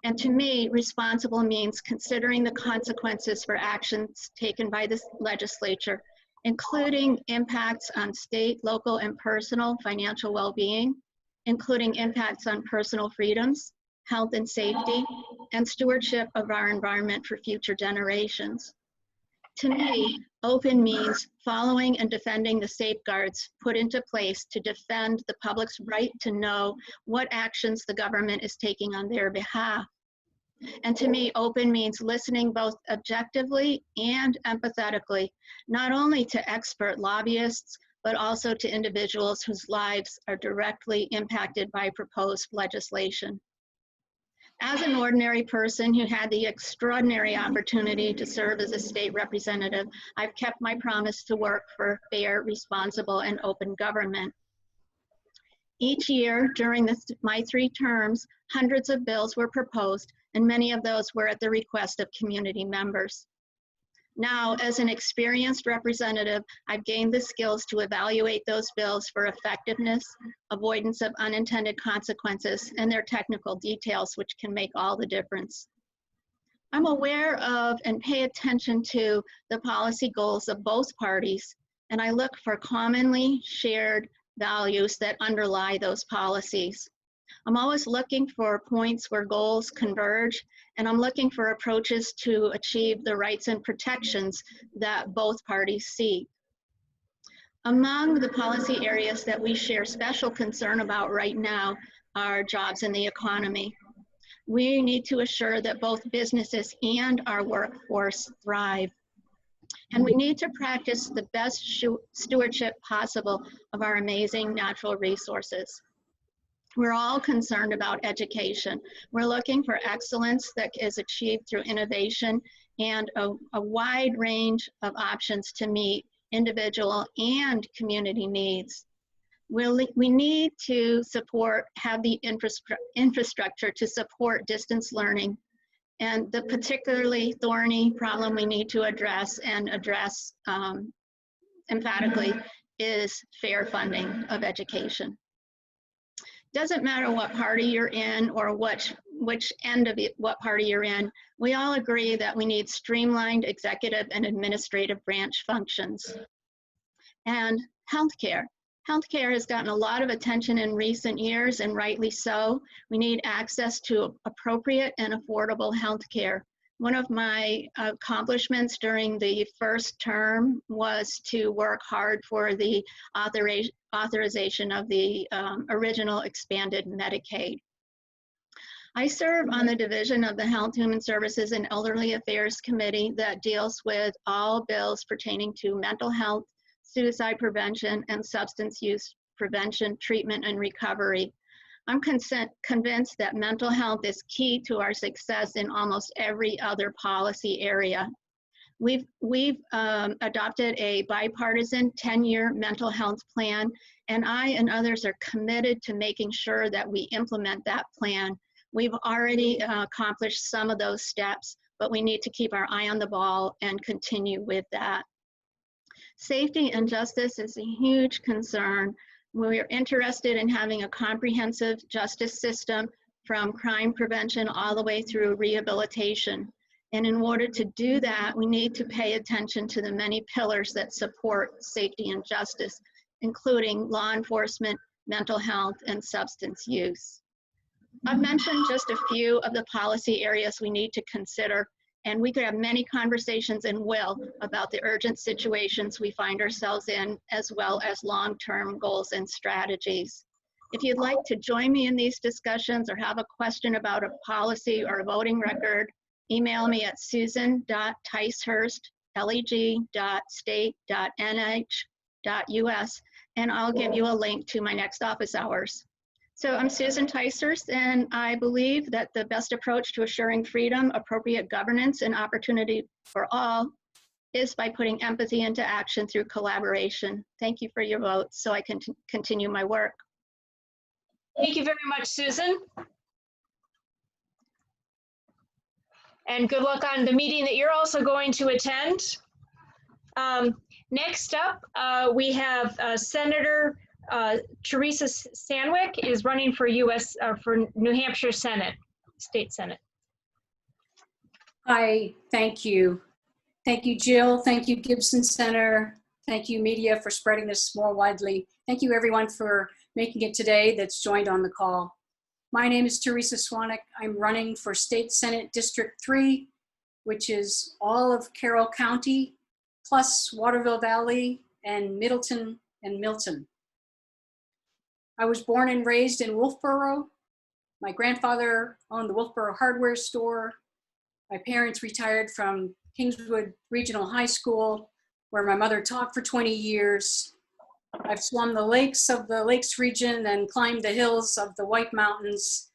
And to me, responsible means considering the consequences for actions taken by the legislature, including impacts on state, local, and personal financial well-being, including impacts on personal freedoms, health and safety, and stewardship of our environment for future generations. To me, open means following and defending the safeguards put into place to defend the public's right to know what actions the government is taking on their behalf. And to me, open means listening both objectively and empathetically, not only to expert lobbyists, but also to individuals whose lives are directly impacted by proposed legislation. As an ordinary person who had the extraordinary opportunity to serve as a state representative, I've kept my promise to work for fair, responsible, and open government. Each year during my 3 terms, hundreds of bills were proposed, and many of those were at the request of community members. Now, as an experienced representative, I've gained the skills to evaluate those bills for effectiveness, avoidance of unintended consequences, and their technical details, which can make all the difference. I'm aware of and pay attention to the policy goals of both parties, and I look for commonly shared values that underlie those policies. I'm always looking for points where goals converge, and I'm looking for approaches to achieve the rights and protections that both parties seek. Among the policy areas that we share special concern about right now are jobs and the economy. We need to assure that both businesses and our workforce thrive. And we need to practice the best stewardship possible of our amazing natural resources. We're all concerned about education. We're looking for excellence that is achieved through innovation and a wide range of options to meet individual and community needs. We need to have the infrastructure to support distance learning, and the particularly thorny problem we need to address emphatically is fair funding of education. Doesn't matter what party you're in or which end of what party you're in, we all agree that we need streamlined executive and administrative branch functions. And healthcare. Healthcare has gotten a lot of attention in recent years, and rightly so. We need access to appropriate and affordable healthcare. One of my accomplishments during the first term was to work hard for the authorization of the original expanded Medicaid. I serve on the division of the Health, Human Services, and Elderly Affairs Committee that deals with all bills pertaining to mental health, suicide prevention, and substance use prevention, treatment, and recovery. I'm convinced that mental health is key to our success in almost every other policy area. We've adopted a bipartisan 10-year mental health plan, and I and others are committed to making sure that we implement that plan. We've already accomplished some of those steps, but we need to keep our eye on the ball and continue with that. Safety and justice is a huge concern. We're interested in having a comprehensive justice system from crime prevention all the way through rehabilitation. And in order to do that, we need to pay attention to the many pillars that support safety and justice, including law enforcement, mental health, and substance use. I've mentioned just a few of the policy areas we need to consider, and we could have many conversations and will about the urgent situations we find ourselves in, as well as long-term goals and strategies. If you'd like to join me in these discussions or have a question about a policy or a voting record, email me at susan.ticehurst@leg.state.nh.us, and I'll give you a link to my next office hours. So I'm Susan Ticehurst, and I believe that the best approach to assuring freedom, appropriate governance, and opportunity for all is by putting empathy into action through collaboration. Thank you for your vote so I can continue my work. Thank you very much, Susan. And good luck on the meeting that you're also going to attend. Next up, we have Senator Teresa Swaneck is running for for New Hampshire Senate, State Senate. Hi, thank you. Thank you, Jill. Thank you, Gibson Center. Thank you, media, for spreading this more widely. Thank you, everyone, for making it today that's joined on the call. My name is Teresa Swaneck. I'm running for State Senate District 3, which is all of Carroll County, plus Waterville Valley and Middleton and Milton. I was born and raised in Wolfboro. My grandfather owned the Wolfboro hardware store. My parents retired from Kingswood Regional High School, where my mother taught for 20 years. I've swum the lakes of the Lakes region and climbed the hills of the White Mountains.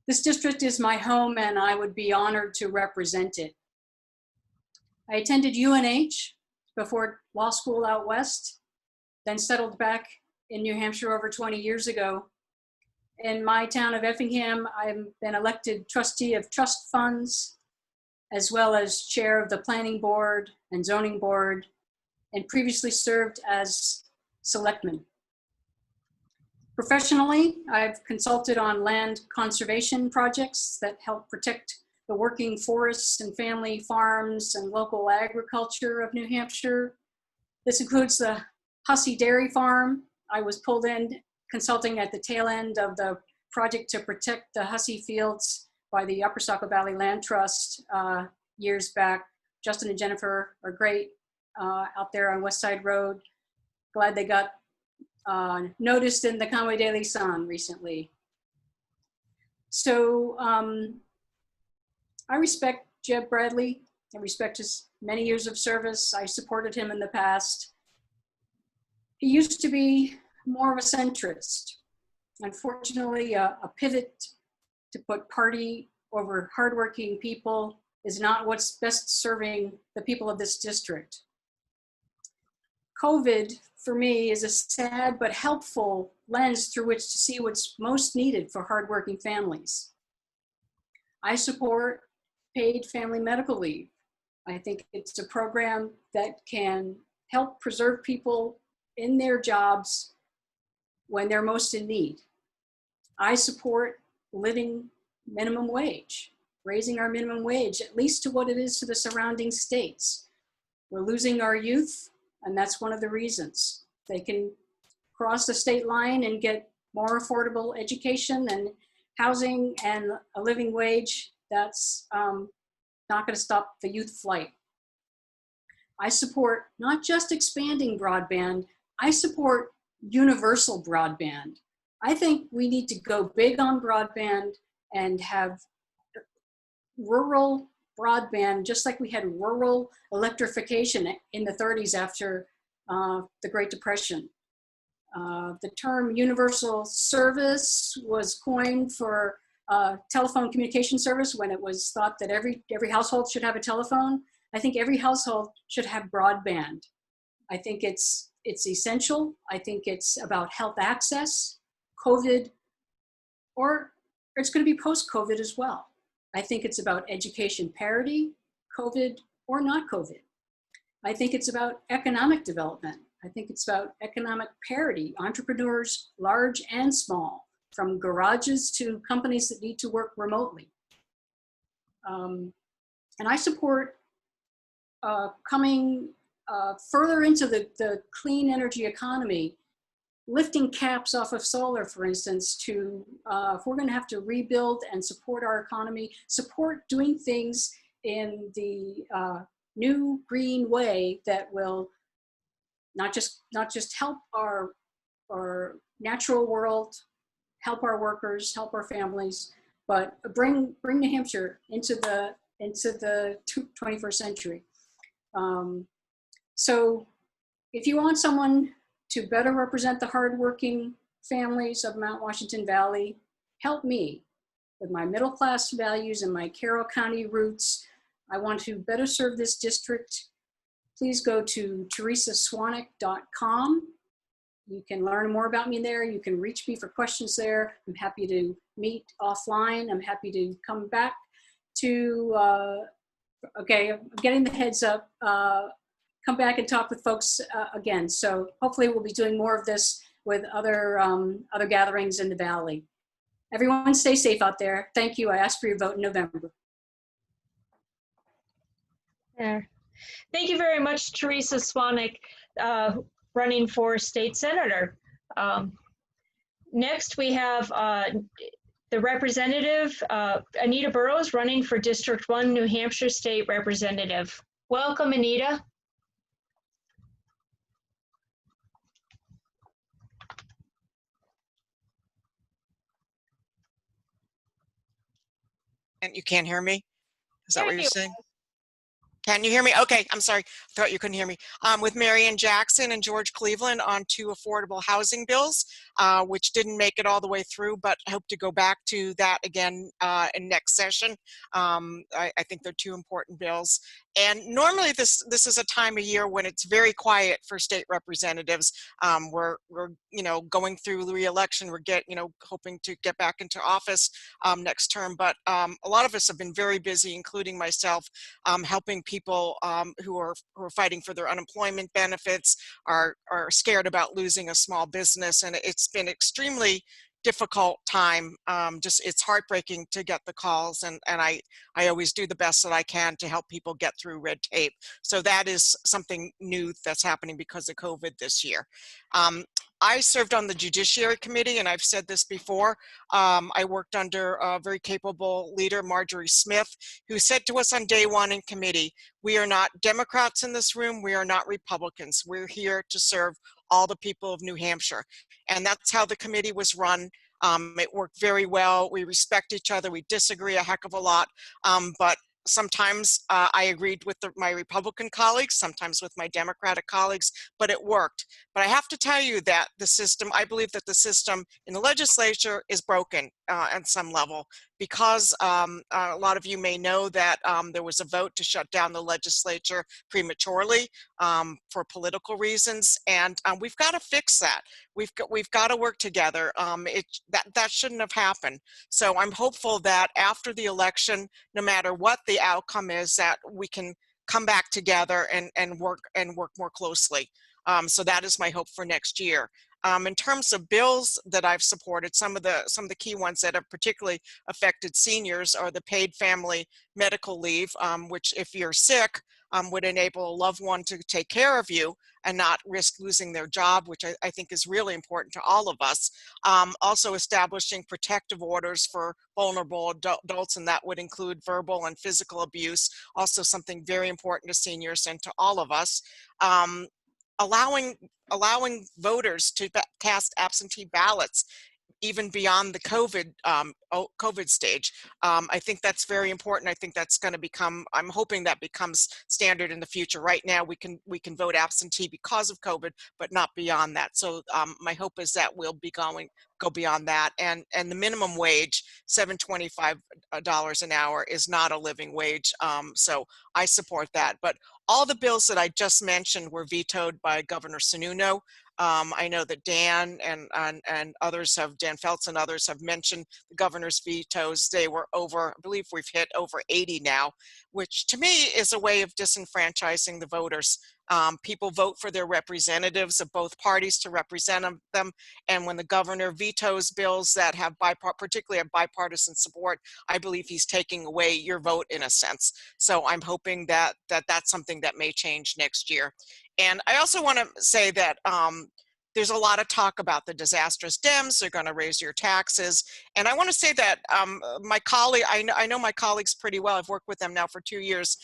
This district is my home, and I would be honored to represent it. I attended UNH before law school out west, then settled back in New Hampshire over 20 years ago. In my town of Effingham, I've been elected trustee of trust funds, as well as chair of the planning board and zoning board, and previously served as selectman. Professionally, I've consulted on land conservation projects that help protect the working forests and family farms and local agriculture of New Hampshire. This includes the Hussey Dairy Farm. I was pulled in consulting at the tail end of the project to protect the Hussey Fields by the Upper Saco Valley Land Trust years back. Justin and Jennifer are great out there on West Side Road. Glad they got noticed in the Conway Daily Sun recently. So I respect Jeb Bradley. I respect his many years of service. I supported him in the past. He used to be more of a centrist. Unfortunately, a pivot to put party over hardworking people is not what's best serving the people of this district. COVID, for me, is a sad but helpful lens through which to see what's most needed for hardworking families. I support paid family medical leave. I think it's a program that can help preserve people in their jobs when they're most in need. I support living minimum wage, raising our minimum wage at least to what it is to the surrounding states. We're losing our youth, and that's one of the reasons. They can cross the state line and get more affordable education and housing and a living wage. That's not going to stop the youth flight. I support not just expanding broadband, I support universal broadband. I think we need to go big on broadband and have rural broadband, just like we had rural electrification in the 30s after the Great Depression. The term universal service was coined for telephone communication service when it was thought that every household should have a telephone. I think every household should have broadband. I think it's essential. I think it's about health access, COVID, or it's going to be post-COVID as well. I think it's about education parity, COVID or not COVID. I think it's about economic development. I think it's about economic parity, entrepreneurs, large and small, from garages to companies that need to work remotely. And I support coming further into the clean energy economy, lifting caps off of solar, for instance, to, if we're gonna have to rebuild and support our economy, support doing things in the new green way that will not just help our natural world, help our workers, help our families, but bring New Hampshire into the 21st century. So if you want someone to better represent the hardworking families of Mount Washington Valley, help me with my middle class values and my Carroll County roots. I want to better serve this district. Please go to teresaswaneck.com. You can learn more about me there. You can reach me for questions there. I'm happy to meet offline. I'm happy to come back to, okay, I'm getting the heads up. Come back and talk with folks again. So hopefully we'll be doing more of this with other gatherings in the Valley. Everyone stay safe out there. Thank you. I ask for your vote in November. Yeah. Thank you very much, Teresa Swaneck, running for state senator. Next, we have the representative, Anita Burrows, running for District 1, New Hampshire State Representative. Welcome, Anita. And you can't hear me? Is that what you're saying? Can you hear me? Okay, I'm sorry. I thought you couldn't hear me. With Marianne Jackson and George Cleveland on 2 affordable housing bills, which didn't make it all the way through, but I hope to go back to that again in next session. I think they're 2 important bills. And normally this is a time of year when it's very quiet for state representatives. We're going through the re-election. We're hoping to get back into office next term. But a lot of us have been very busy, including myself, helping people who are fighting for their unemployment benefits, are scared about losing a small business, and it's been extremely difficult time. It's heartbreaking to get the calls, and I always do the best that I can to help people get through red tape. So that is something new that's happening because of COVID this year. I served on the Judiciary Committee, and I've said this before. I worked under a very capable leader, Marjorie Smith, who said to us on day one in committee, we are not Democrats in this room, we are not Republicans. We're here to serve all the people of New Hampshire. And that's how the committee was run. It worked very well. We respect each other. We disagree a heck of a lot, but sometimes I agreed with my Republican colleagues, sometimes with my Democratic colleagues, but it worked. But I have to tell you that the system, I believe that the system in the legislature is broken at some level, because a lot of you may know that there was a vote to shut down the legislature prematurely for political reasons, and we've got to fix that. We've got to work together. That shouldn't have happened. So I'm hopeful that after the election, no matter what the outcome is, that we can come back together and work more closely. So that is my hope for next year. In terms of bills that I've supported, some of the key ones that have particularly affected seniors are the paid family medical leave, which if you're sick, would enable a loved one to take care of you and not risk losing their job, which I think is really important to all of us. Also establishing protective orders for vulnerable adults, and that would include verbal and physical abuse, also something very important to seniors and to all of us. Allowing voters to cast absentee ballots even beyond the COVID stage. I think that's very important. I think that's going to become, I'm hoping that becomes standard in the future. Right now, we can vote absentee because of COVID, but not beyond that. So my hope is that we'll be go beyond that. And the minimum wage, $7.25 an hour, is not a living wage. So I support that. But all the bills that I just mentioned were vetoed by Governor Sununu. I know that Dan and others have, Dan Feltus and others have mentioned the governor's vetoes. They were over, I believe we've hit over 80 now, which to me is a way of disenfranchising the voters. People vote for their representatives of both parties to represent them. And when the governor vetoes bills that have particularly have bipartisan support, I believe he's taking away your vote in a sense. So I'm hoping that that's something that may change next year. And I also want to say that there's a lot of talk about the disastrous Dems. They're going to raise your taxes. And I want to say that my colleague, I know my colleagues pretty well. I've worked with them now for 2 years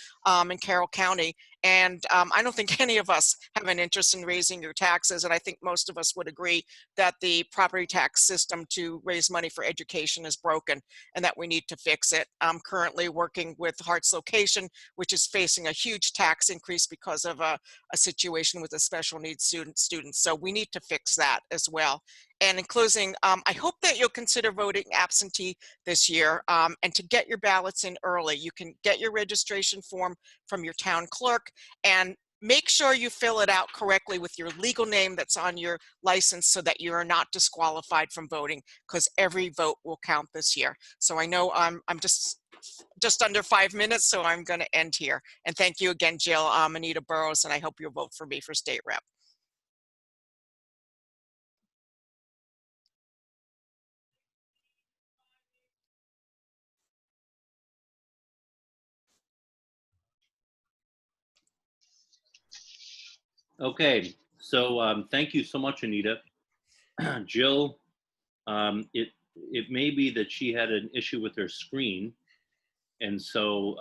in Carroll County. And I don't think any of us have an interest in raising your taxes. And I think most of us would agree that the property tax system to raise money for education is broken and that we need to fix it. I'm currently working with Hearts Location, which is facing a huge tax increase because of a situation with a special needs students. So we need to fix that as well. And in closing, I hope that you'll consider voting absentee this year and to get your ballots in early. You can get your registration form from your town clerk and make sure you fill it out correctly with your legal name that's on your license so that you are not disqualified from voting, because every vote will count this year. So I know I'm just under 5 minutes, so I'm going to end here. And thank you again, Jill, Anita Burrows, and I hope you'll vote for me for state rep. Okay, so thank you so much, Anita. Jill, it may be that she had an issue with her screen, and so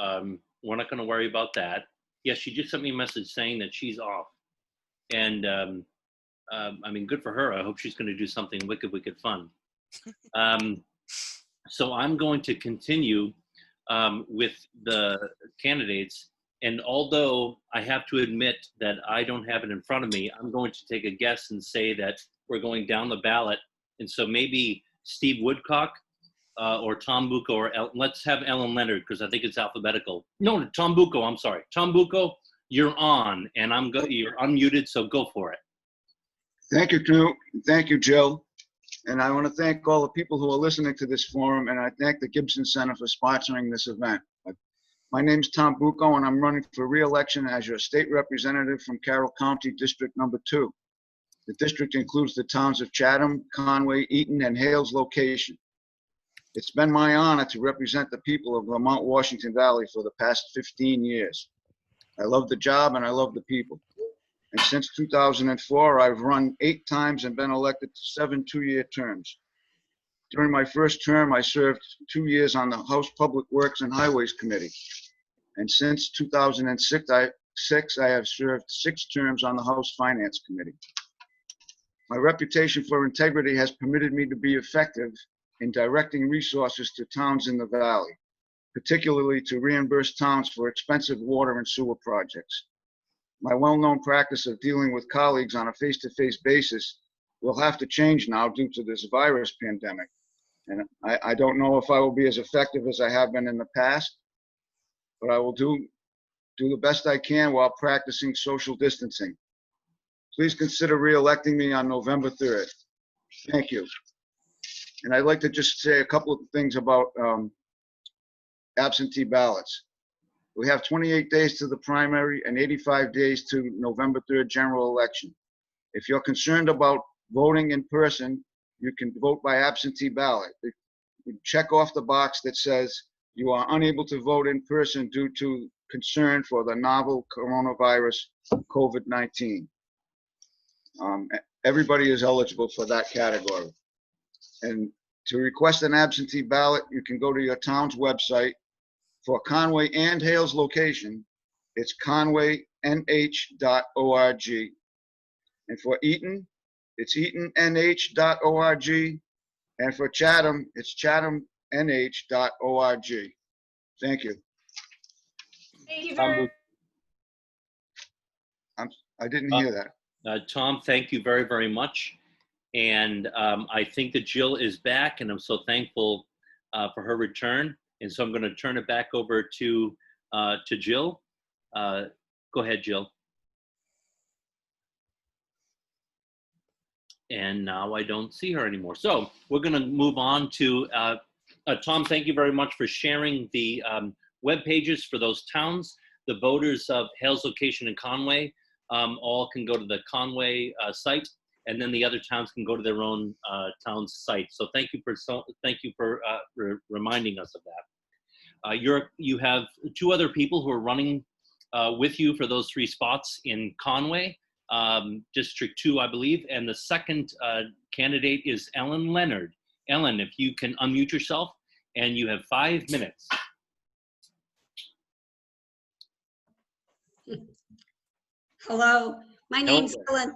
we're not going to worry about that. Yes, she just sent me a message saying that she's off, and I mean, good for her. I hope she's going to do something wicked, wicked fun. So I'm going to continue with the candidates. And although I have to admit that I don't have it in front of me, I'm going to take a guess and say that we're going down the ballot. And so maybe Steve Woodcock or Tom Bucco, or let's have Ellen Leonard, because I think it's alphabetical. No, Tom Bucco, I'm sorry. Tom Bucco, you're on, and you're unmuted, so go for it. Thank you, Knut. Thank you, Jill. And I want to thank all the people who are listening to this forum, and I thank the Gibson Center for sponsoring this event. My name's Tom Bucco, and I'm running for re-election as your state representative from Carroll County, District Number 2. The district includes the towns of Chatham, Conway, Eaton, and Hales Location. It's been my honor to represent the people of Vermont, Washington Valley for the past 15 years. I love the job and I love the people. And since 2004, I've run 8 times and been elected to 7 2-year terms. During my first term, I served 2 years on the House Public Works and Highways Committee. And since 2006, I have served 6 terms on the House Finance Committee. My reputation for integrity has permitted me to be effective in directing resources to towns in the valley, particularly to reimburse towns for expensive water and sewer projects. My well-known practice of dealing with colleagues on a face-to-face basis will have to change now due to this virus pandemic. And I don't know if I will be as effective as I have been in the past, but I will do the best I can while practicing social distancing. Please consider re-electing me on November 3rd. Thank you. And I'd like to just say a couple of things about absentee ballots. We have 28 days to the primary and 85 days to November 3rd general election. If you're concerned about voting in person, you can vote by absentee ballot. You check off the box that says you are unable to vote in person due to concern for the novel coronavirus COVID-19. Everybody is eligible for that category. And to request an absentee ballot, you can go to your town's website. For Conway and Hales Location, it's conwaynh.org. And for Eaton, it's eatonnh.org. And for Chatham, it's chathamnh.org. Thank you. Thank you very I didn't hear that. Tom, thank you very, very much. And I think that Jill is back, and I'm so thankful for her return. And so I'm going to turn it back over to Jill. Go ahead, Jill. And now I don't see her anymore. So we're going to move on to Tom. Thank you very much for sharing the web pages for those towns. The voters of Hales Location and Conway all can go to the Conway site, and then the other towns can go to their own town's site. So thank you for reminding us of that. You have two other people who are running with you for those 3 spots in Conway, District 2, I believe, and the second candidate is Ellen Leonard. Ellen, if you can unmute yourself, and you have 5 minutes. Hello, my name's Ellen.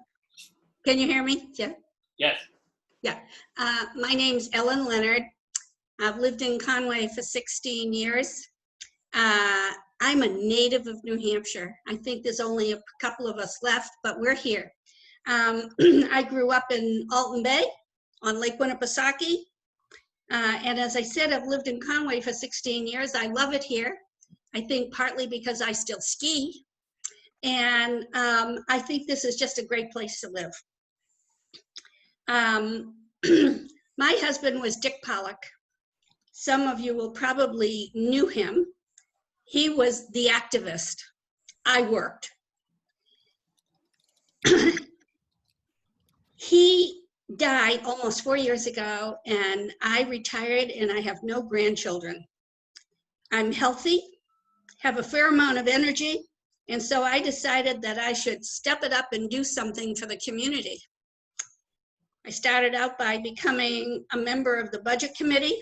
Can you hear me? Yeah. Yes. Yeah. My name's Ellen Leonard. I've lived in Conway for 16 years. I'm a native of New Hampshire. I think there's only a couple of us left, but we're here. I grew up in Alton Bay on Lake Winnipesaukee. And as I said, I've lived in Conway for 16 years. I love it here. I think partly because I still ski. And I think this is just a great place to live. My husband was Dick Pollock. Some of you will probably knew him. He was the activist. I worked. He died almost 4 years ago, and I retired, and I have no grandchildren. I'm healthy, have a fair amount of energy, and so I decided that I should step it up and do something for the community. I started out by becoming a member of the budget committee,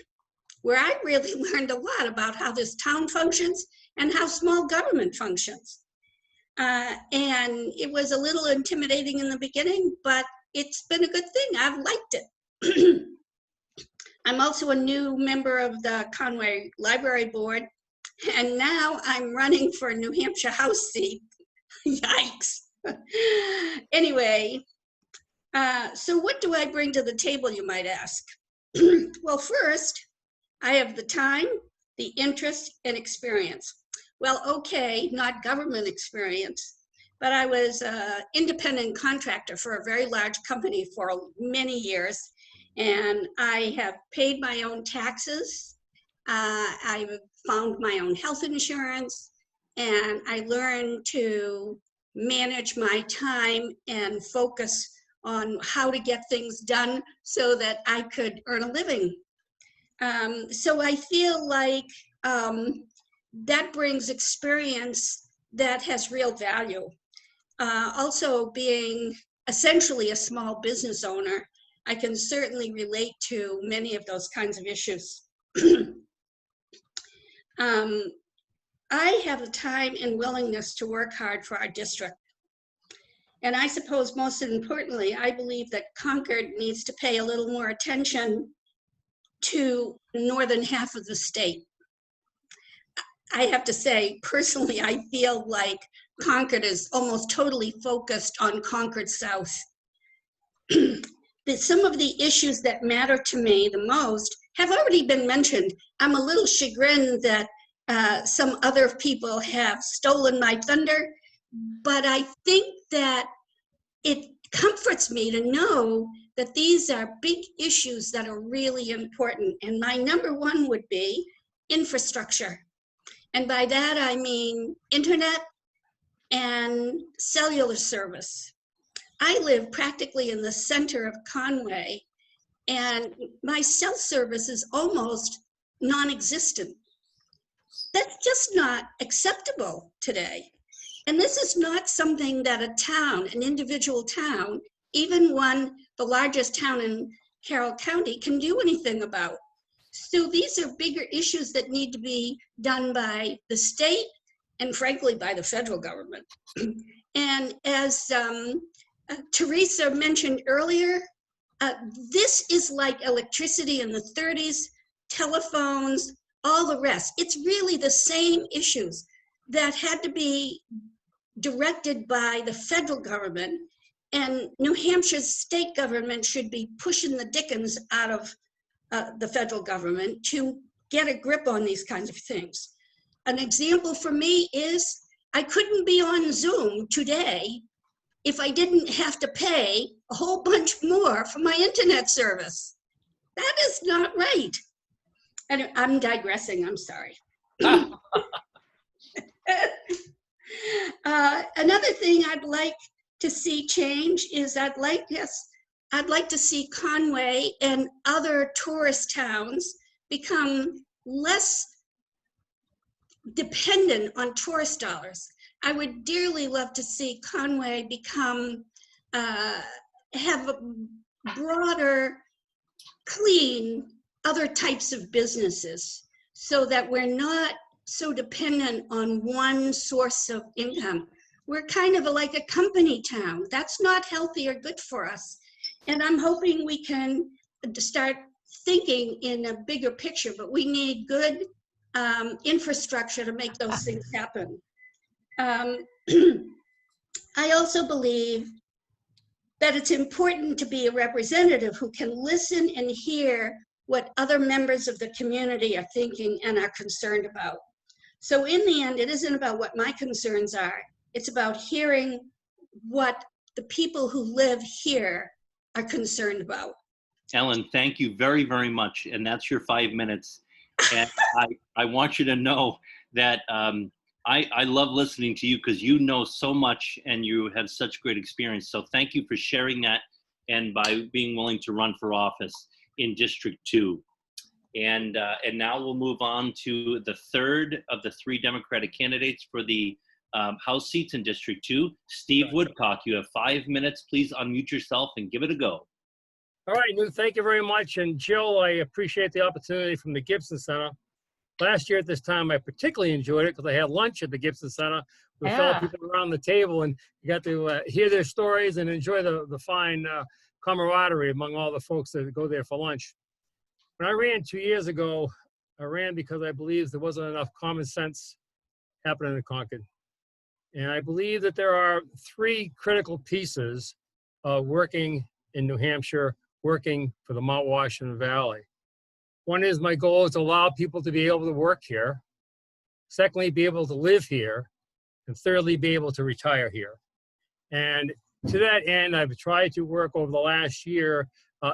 where I really learned a lot about how this town functions and how small government functions. And it was a little intimidating in the beginning, but it's been a good thing. I've liked it. I'm also a new member of the Conway Library Board, and now I'm running for a New Hampshire House seat. Yikes. Anyway, so what do I bring to the table, you might ask? Well, first, I have the time, the interest, and experience. Well, okay, not government experience, but I was an independent contractor for a very large company for many years, and I have paid my own taxes. I've found my own health insurance, and I learned to manage my time and focus on how to get things done so that I could earn a living. So I feel like that brings experience that has real value. Also, being essentially a small business owner, I can certainly relate to many of those kinds of issues. I have the time and willingness to work hard for our district. And I suppose most importantly, I believe that Concord needs to pay a little more attention to the northern half of the state. I have to say, personally, I feel like Concord is almost totally focused on Concord South. Some of the issues that matter to me the most have already been mentioned. I'm a little chagrined that some other people have stolen my thunder, but I think that it comforts me to know that these are big issues that are really important. And my number one would be infrastructure. And by that, I mean internet and cellular service. I live practically in the center of Conway, and my cell service is almost non-existent. That's just not acceptable today. And this is not something that a town, an individual town, even one, the largest town in Carroll County, can do anything about. So these are bigger issues that need to be done by the state and frankly by the federal government. And as Teresa mentioned earlier, This is like electricity in the 30s, telephones, all the rest. It's really the same issues that had to be directed by the federal government, and New Hampshire's state government should be pushing the dickens out of the federal government to get a grip on these kinds of things. An example for me is I couldn't be on Zoom today if I didn't have to pay a whole bunch more for my internet service. That is not right. And I'm digressing, I'm sorry. Another thing I'd like to see change is I'd like to see Conway and other tourist towns become less dependent on tourist dollars. I would dearly love to see Conway become, have a broader, clean, other types of businesses so that we're not so dependent on one source of income. We're kind of like a company town. That's not healthy or good for us. And I'm hoping we can start thinking in a bigger picture, but we need good infrastructure to make those things happen. I also believe that it's important to be a representative who can listen and hear what other members of the community are thinking and are concerned about. So in the end, it isn't about what my concerns are. It's about hearing what the people who live here are concerned about. Ellen, thank you very, very much. And that's your 5 minutes. And I want you to know that I love listening to you because you know so much and you have such great experience. So thank you for sharing that and by being willing to run for office in District 2. And now we'll move on to the third of the 3 Democratic candidates for the House seats in District 2. Steve Woodcock, you have 5 minutes. Please unmute yourself and give it a go. All right, Lou, thank you very much. And Jill, I appreciate the opportunity from the Gibson Center. Last year at this time, I particularly enjoyed it because I had lunch at the Gibson Center with fellow people around the table, and you got to hear their stories and enjoy the fine camaraderie among all the folks that go there for lunch. When I ran 2 years ago, I ran because I believed there wasn't enough common sense happening in Concord. And I believe that there are 3 critical pieces of working in New Hampshire, working for the Mount Washington Valley. One is my goal is to allow people to be able to work here. Secondly, be able to live here. And thirdly, be able to retire here. And to that end, I've tried to work over the last year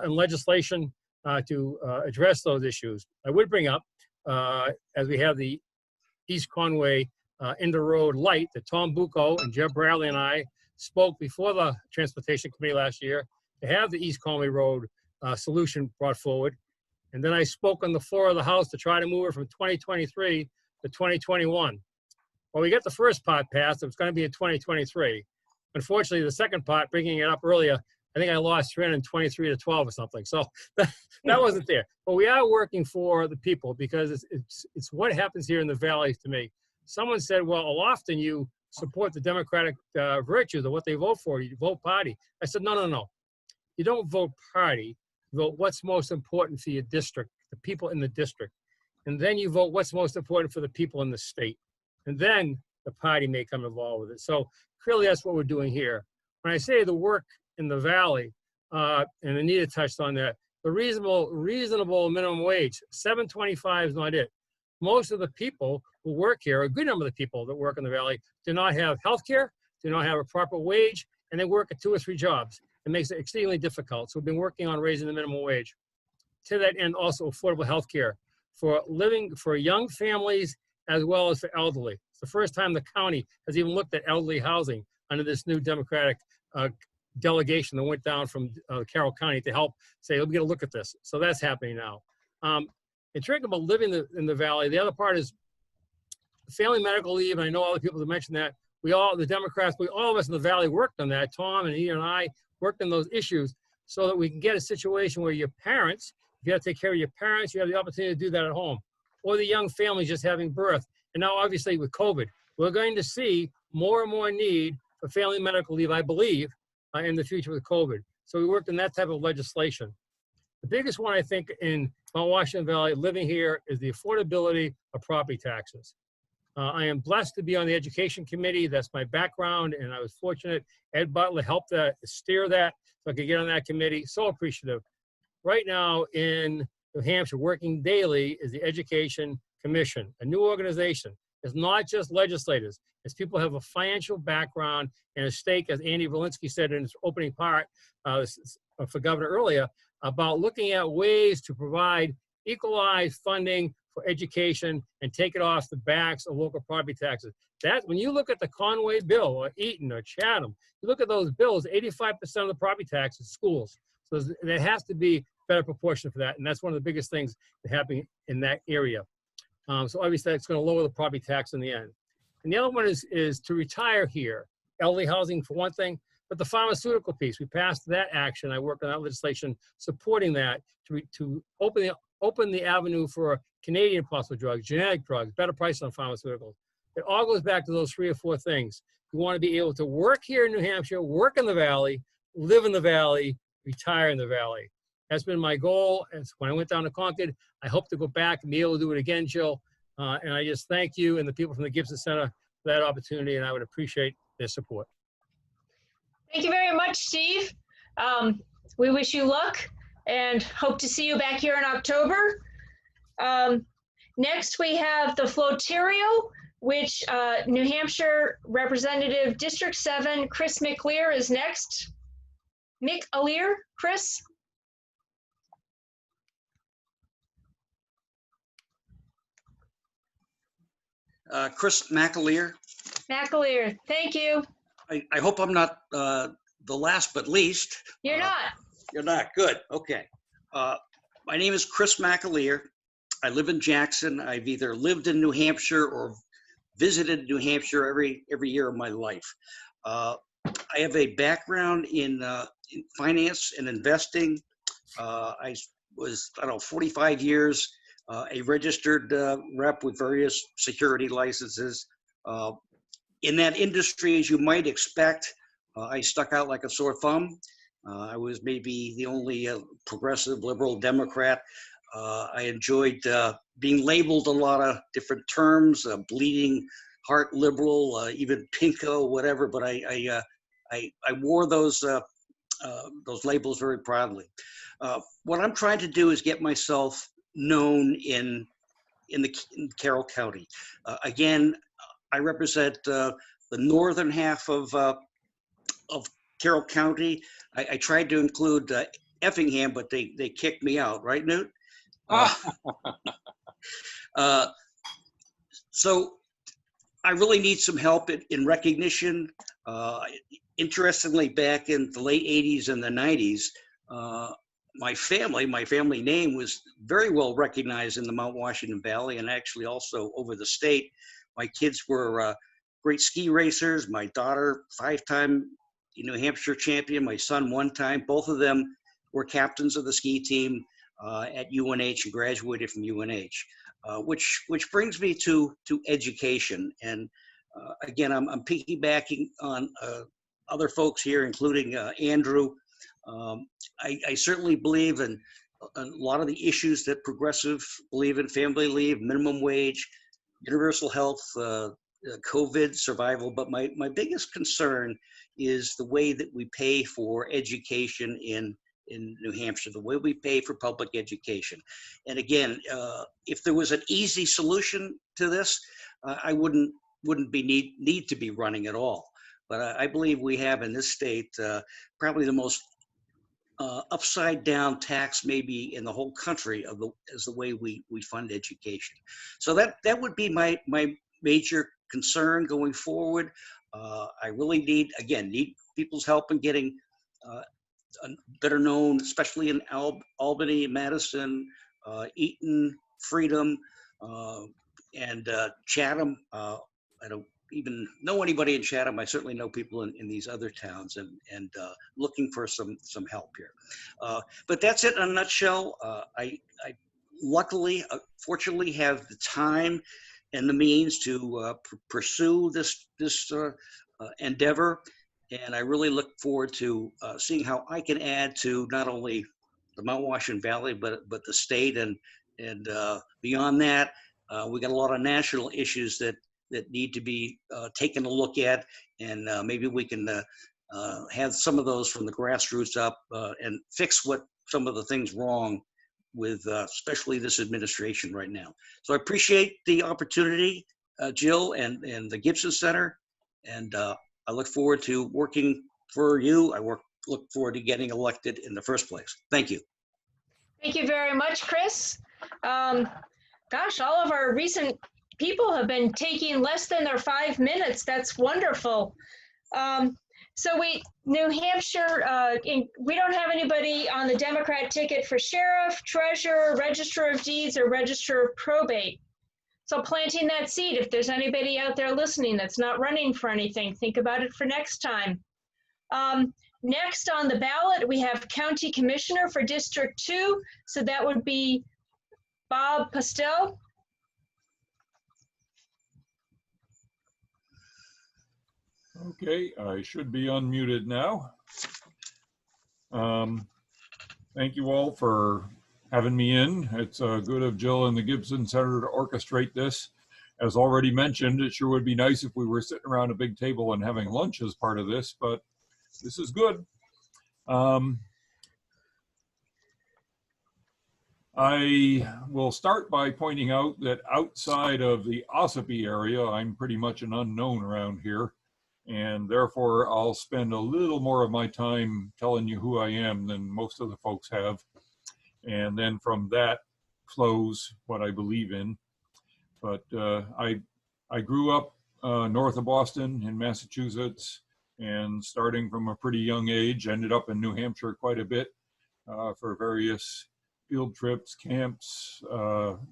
in legislation to address those issues. I would bring up, as we have the East Conway Inter-Road Light, that Tom Bucco and Jeb Bradley and I spoke before the Transportation Committee last year to have the East Conway Road solution brought forward. And then I spoke on the floor of the House to try to move it from 2023 to 2021. Well, we got the first part passed. It was going to be in 2023. Unfortunately, the second part, bringing it up earlier, I think I lost 323 to 12 or something. So that wasn't there. But we are working for the people because it's what happens here in the Valley to me. Someone said, well, often you support the Democratic virtues of what they vote for. You vote party. I said, no. You don't vote party. You vote what's most important for your district, the people in the district. And then you vote what's most important for the people in the state. And then the party may come involved with it. So clearly that's what we're doing here. When I say the work in the Valley, and Anita touched on that, the reasonable minimum wage, $7.25 is not it. Most of the people who work here, a good number of the people that work in the Valley, do not have health care, do not have a proper wage, and they work at 2 or 3 jobs. It makes it extremely difficult. So we've been working on raising the minimum wage. To that end, also affordable health care for young families as well as for elderly. It's the first time the county has even looked at elderly housing under this new Democratic delegation that went down from Carroll County to help say, we're going to look at this. So that's happening now. In terms about living in the Valley, the other part is family medical leave. And I know all the people that mentioned that. The Democrats, all of us in the Valley worked on that. Tom and he and I worked on those issues so that we can get a situation where your parents, if you have to take care of your parents, you have the opportunity to do that at home. Or the young families just having birth. And now obviously with COVID, we're going to see more and more need for family medical leave, I believe, in the future with COVID. So we worked in that type of legislation. The biggest one, I think, in Mount Washington Valley, living here, is the affordability of property taxes. I am blessed to be on the Education Committee. That's my background, and I was fortunate. Ed Butler helped steer that so I could get on that committee. So appreciative. Right now in New Hampshire, working daily, is the Education Commission, a new organization. It's not just legislators. It's people who have a financial background and a stake, as Andy Valinsky said in his opening part for governor earlier, about looking at ways to provide equalized funding for education and take it off the backs of local property taxes. That, when you look at the Conway bill or Eaton or Chatham, you look at those bills, 85% of the property tax is schools. So there has to be better proportion for that. And that's one of the biggest things that happen in that area. So obviously that's going to lower the property tax in the end. And the other one is to retire here. Elderly housing for one thing, but the pharmaceutical piece, we passed that action. I worked on that legislation supporting that to open the avenue for Canadian possible drugs, genetic drugs, better price on pharmaceuticals. It all goes back to those 3 or 4 things. We want to be able to work here in New Hampshire, work in the Valley, live in the Valley, retire in the Valley. That's been my goal. And when I went down to Concord, I hope to go back and be able to do it again, Jill. And I just thank you and the people from the Gibson Center for that opportunity, and I would appreciate their support. Thank you very much, Steve. We wish you luck and hope to see you back here in October. Next, we have the Floterio, which New Hampshire Representative District 7, Chris McAleer is next. McAleer, Chris? Chris McAleer. McAleer, thank you. I hope I'm not the last but least. You're not. You're not. Good. Okay. My name is Chris McAleer. I live in Jackson. I've either lived in New Hampshire or visited New Hampshire every year of my life. I have a background in finance and investing. I was, 45 years a registered rep with various security licenses. In that industry, as you might expect, I stuck out like a sore thumb. I was maybe the only progressive liberal Democrat. I enjoyed being labeled a lot of different terms, bleeding heart liberal, even pinko, whatever. But I wore those labels very proudly. What I'm trying to do is get myself known in Carroll County. Again, I represent the northern half of Carroll County. I tried to include Effingham, but they kicked me out, right, Newt? So I really need some help in recognition. Interestingly, back in the late 80s and the 90s, my family name was very well recognized in the Mount Washington Valley and actually also over the state. My kids were great ski racers. My daughter, 5-time New Hampshire champion. My son, 1-time. Both of them were captains of the ski team at UNH and graduated from UNH, which brings me to education. And again, I'm piggybacking on other folks here, including Andrew. I certainly believe in a lot of the issues that progressives believe in: family leave, minimum wage, universal health, COVID survival. But my biggest concern is the way that we pay for education in New Hampshire, the way we pay for public education. And again, if there was an easy solution to this, I wouldn't need to be running at all. But I believe we have in this state probably the most upside down tax maybe in the whole country as the way we fund education. So that would be my major concern going forward. I really need people's help in getting better known, especially in Albany, Madison, Eaton, Freedom, and Chatham. I don't even know anybody in Chatham. I certainly know people in these other towns, and looking for some help here. But that's it in a nutshell. I luckily, fortunately, have the time and the means to pursue this endeavor. And I really look forward to seeing how I can add to not only the Mount Washington Valley, but the state and beyond that. We got a lot of national issues that need to be taken a look at, and maybe we can have some of those from the grassroots up and fix what some of the things wrong with especially this administration right now. So I appreciate the opportunity, Jill, and the Gibson Center, and I look forward to working for you. Look forward to getting elected in the first place. Thank you. Thank you very much, Chris. Gosh, all of our recent people have been taking less than their 5 minutes. That's wonderful. So New Hampshire, we don't have anybody on the Democrat ticket for sheriff, treasurer, register of deeds, or register of probate. So planting that seed, if there's anybody out there listening that's not running for anything, think about it for next time. Next on the ballot, we have County Commissioner for District 2. So that would be Bob Pastel. Okay, I should be unmuted now. Thank you all for having me in. It's good of Jill and the Gibson Center to orchestrate this. As already mentioned, it sure would be nice if we were sitting around a big table and having lunch as part of this, but this is good. I will start by pointing out that outside of the Ossipee area, I'm pretty much an unknown around here. And therefore, I'll spend a little more of my time telling you who I am than most of the folks have. And then from that flows what I believe in. But I grew up north of Boston in Massachusetts, and starting from a pretty young age, ended up in New Hampshire quite a bit for various field trips, camps,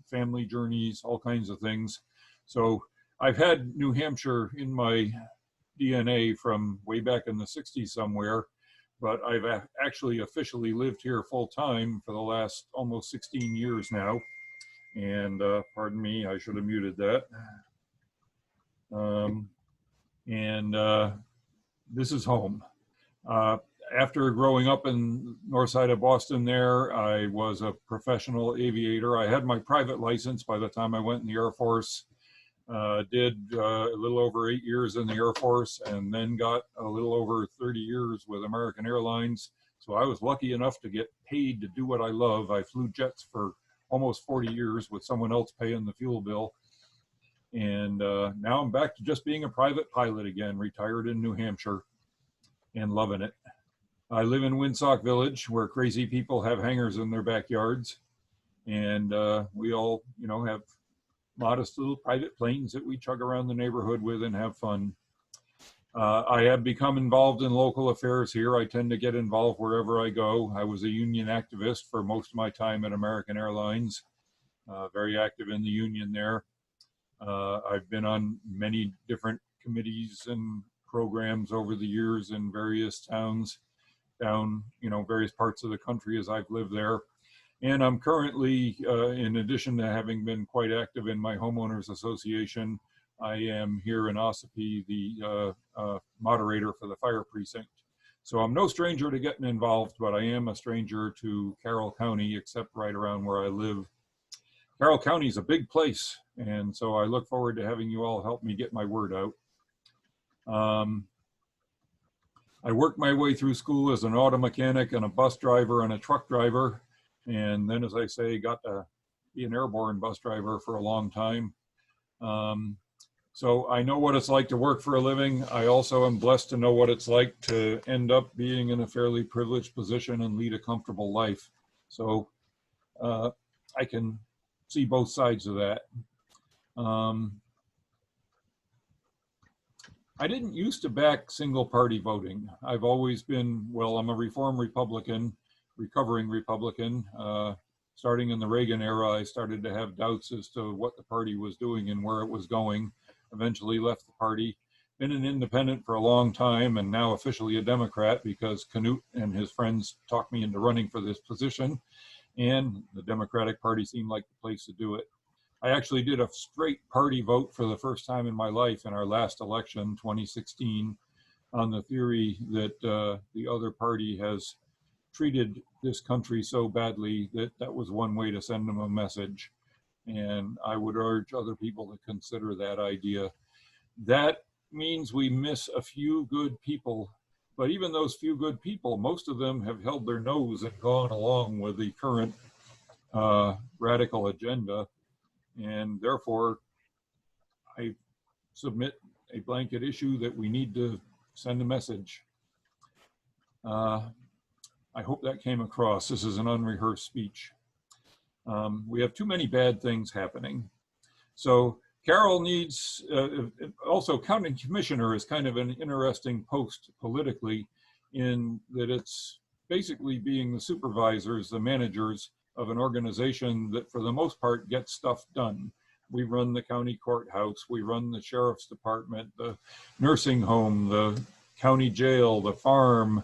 family journeys, all kinds of things. So I've had New Hampshire in my DNA from way back in the 60s somewhere, but I've actually officially lived here full time for the last almost 16 years now. And pardon me, I should have muted that. This is home. After growing up in north side of Boston there, I was a professional aviator. I had my private license by the time I went in the Air Force. Did a little over 8 years in the Air Force, and then got a little over 30 years with American Airlines. So I was lucky enough to get paid to do what I love. I flew jets for almost 40 years with someone else paying the fuel bill. And now I'm back to just being a private pilot again, retired in New Hampshire and loving it. I live in Woonsock Village, where crazy people have hangars in their backyards. And we all, have modest little private planes that we chug around the neighborhood with and have fun. I have become involved in local affairs here. I tend to get involved wherever I go. I was a union activist for most of my time at American Airlines, very active in the union there. I've been on many different committees and programs over the years in various towns down, various parts of the country as I've lived there. And I'm currently, in addition to having been quite active in my homeowners association, I am here in Ossipee, the moderator for the fire precinct. So I'm no stranger to getting involved, but I am a stranger to Carroll County, except right around where I live. Carroll County is a big place, and so I look forward to having you all help me get my word out. I worked my way through school as an auto mechanic and a bus driver and a truck driver. And then, as I say, got to be an airborne bus driver for a long time. So I know what it's like to work for a living. I also am blessed to know what it's like to end up being in a fairly privileged position and lead a comfortable life. So I can see both sides of that. I didn't used to back single party voting. I've always been, well, I'm a reform Republican, recovering Republican. Starting in the Reagan era, I started to have doubts as to what the party was doing and where it was going. Eventually left the party. Been an independent for a long time, and now officially a Democrat because Canute and his friends talked me into running for this position, and the Democratic Party seemed like the place to do it. I actually did a straight party vote for the first time in my life in our last election, 2016. on the theory that the other party has treated this country so badly that that was one way to send them a message. And I would urge other people to consider that idea. That means we miss a few good people, but even those few good people, most of them have held their nose and gone along with the current radical agenda. And therefore, I submit a blanket issue that we need to send a message. I hope that came across. This is an unrehearsed speech. We have too many bad things happening. So Carol needs, also county commissioner is kind of an interesting post politically in that it's basically being the supervisors, the managers of an organization that for the most part gets stuff done. We run the county courthouse, we run the sheriff's department, the nursing home, the county jail, the farm.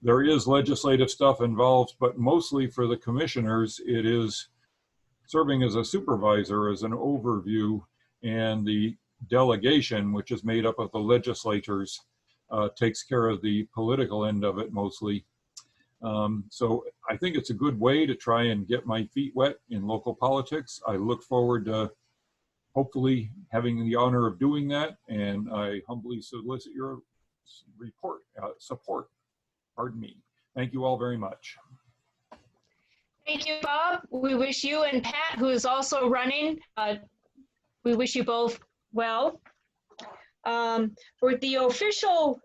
There is legislative stuff involved, but mostly for the commissioners, it is serving as a supervisor, as an overview, and the delegation, which is made up of the legislators, takes care of the political end of it mostly. So I think it's a good way to try and get my feet wet in local politics. I look forward to hopefully having the honor of doing that, and I humbly solicit your support. Pardon me. Thank you all very much. Thank you, Bob. We wish you and Pat, who is also running, we wish you both well. For the official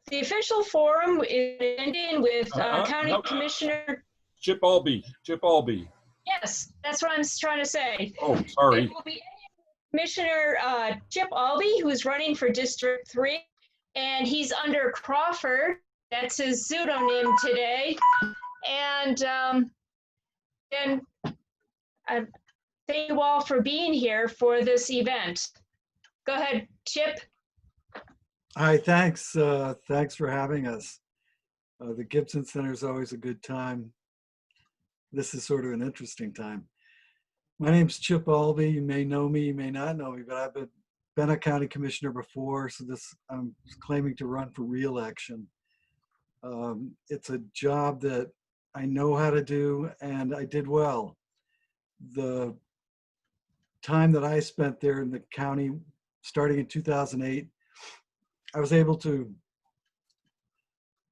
forum is ending with County Commissioner. Chip Albee. Yes, that's what I'm trying to say. Oh, sorry. It will be Commissioner Chip Albee, who's running for District 3, and he's under Crawford. That's his pseudonym today. And then thank you all for being here for this event. Go ahead, Chip. Hi, thanks. Thanks for having us. The Gibson Center is always a good time. This is sort of an interesting time. My name's Chip Albee. You may know me, you may not know me, but I've been a county commissioner before, so I'm claiming to run for re-election. It's a job that I know how to do, and I did well. The time that I spent there in the county, starting in 2008, I was able to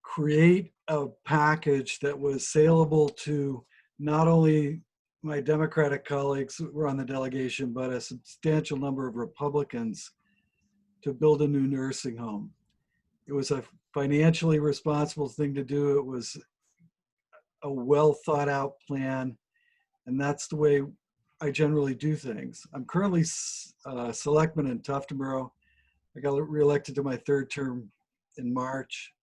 create a package that was saleable to not only my Democratic colleagues who were on the delegation, but a substantial number of Republicans to build a new nursing home. It was a financially responsible thing to do. It was a well thought out plan, and that's the way I generally do things. I'm currently selectman in Tuftonboro. I got reelected to my third term in March.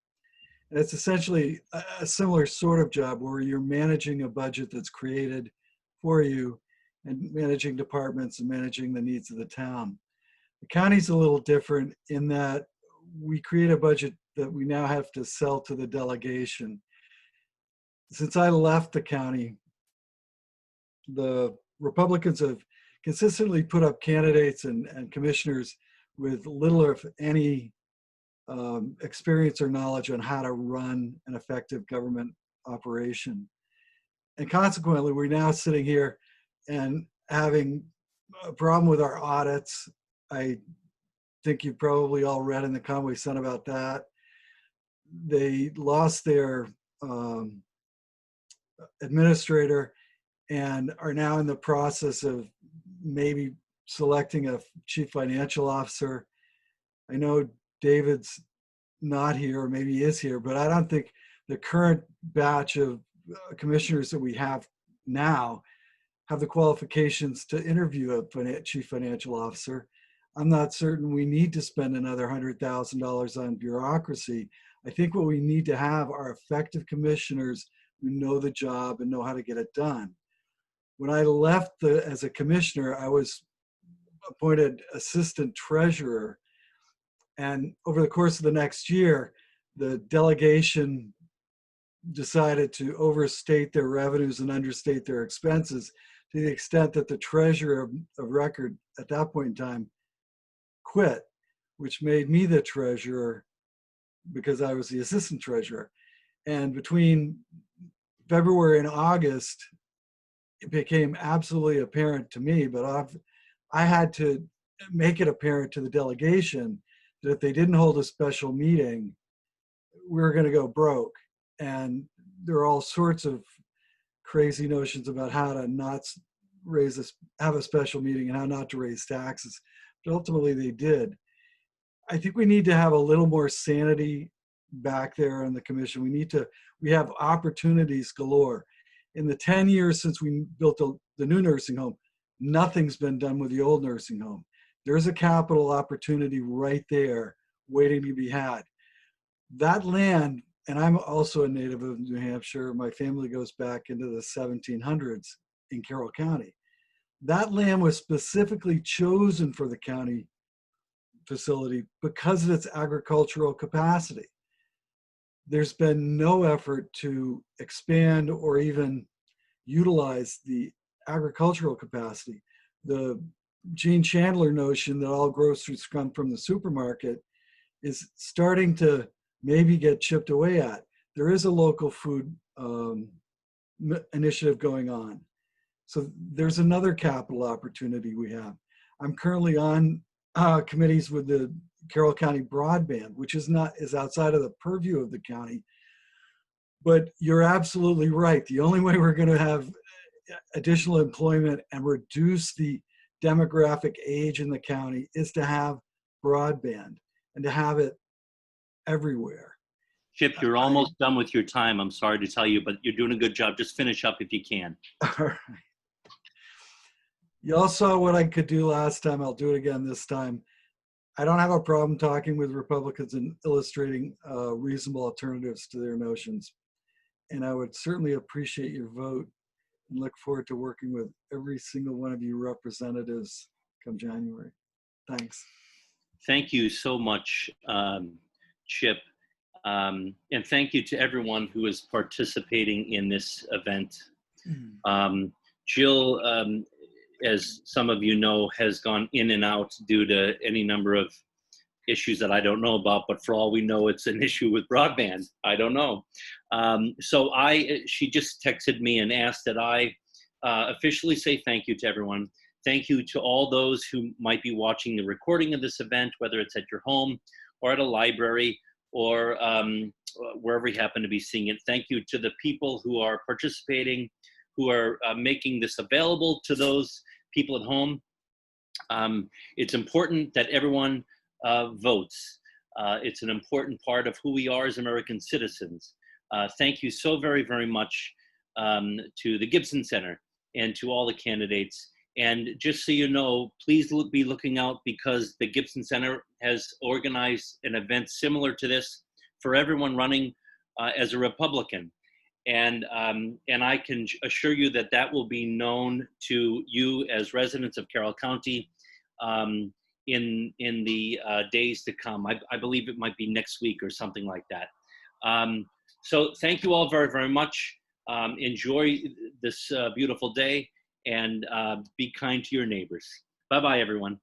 And it's essentially a similar sort of job where you're managing a budget that's created for you and managing departments and managing the needs of the town. The county's a little different in that we create a budget that we now have to sell to the delegation. Since I left the county, the Republicans have consistently put up candidates and commissioners with little or any experience or knowledge on how to run an effective government operation. And consequently, we're now sitting here and having a problem with our audits. I think you've probably all read in the comment we sent about that. They lost their administrator and are now in the process of maybe selecting a chief financial officer. I know David's not here, or maybe he is here, but I don't think the current batch of commissioners that we have now have the qualifications to interview a chief financial officer. I'm not certain we need to spend another $100,000 on bureaucracy. I think what we need to have are effective commissioners who know the job and know how to get it done. When I left as a commissioner, I was appointed assistant treasurer. And over the course of the next year, the delegation decided to overstate their revenues and understate their expenses to the extent that the treasurer of record at that point in time quit, which made me the treasurer because I was the assistant treasurer. And between February and August, it became absolutely apparent to me, but I had to make it apparent to the delegation that if they didn't hold a special meeting, we were going to go broke. And there are all sorts of crazy notions about how to not have a special meeting and how not to raise taxes. But ultimately they did. I think we need to have a little more sanity back there in the commission. We have opportunities galore. In the 10 years since we built the new nursing home, nothing's been done with the old nursing home. There's a capital opportunity right there waiting to be had. That land, and I'm also a native of New Hampshire, my family goes back into the 1700s in Carroll County. That land was specifically chosen for the county facility because of its agricultural capacity. There's been no effort to expand or even utilize the agricultural capacity. The Gene Chandler notion that all groceries come from the supermarket is starting to maybe get chipped away at. There is a local food initiative going on. So there's another capital opportunity we have. I'm currently on committees with the Carroll County Broadband, which is outside of the purview of the county. But you're absolutely right. The only way we're going to have additional employment and reduce the demographic age in the county is to have broadband and to have it everywhere. Chip, you're almost done with your time. I'm sorry to tell you, but you're doing a good job. Just finish up if you can. All right. You all saw what I could do last time. I'll do it again this time. I don't have a problem talking with Republicans and illustrating reasonable alternatives to their notions. And I would certainly appreciate your vote and look forward to working with every single one of you representatives come January. Thanks. Thank you so much, Chip. And thank you to everyone who is participating in this event. Jill, as some of you know, has gone in and out due to any number of issues that I don't know about, but for all we know, it's an issue with broadband. I don't know. So she just texted me and asked that I officially say thank you to everyone. Thank you to all those who might be watching the recording of this event, whether it's at your home or at a library or wherever you happen to be seeing it. Thank you to the people who are participating, who are making this available to those people at home. It's important that everyone votes. It's an important part of who we are as American citizens. Thank you so very, very much to the Gibson Center and to all the candidates. And just so you know, please be looking out because the Gibson Center has organized an event similar to this for everyone running as a Republican. And I can assure you that that will be known to you as residents of Carroll County in the days to come. I believe it might be next week or something like that. So thank you all very, very much. Enjoy this beautiful day and be kind to your neighbors. Bye-bye, everyone.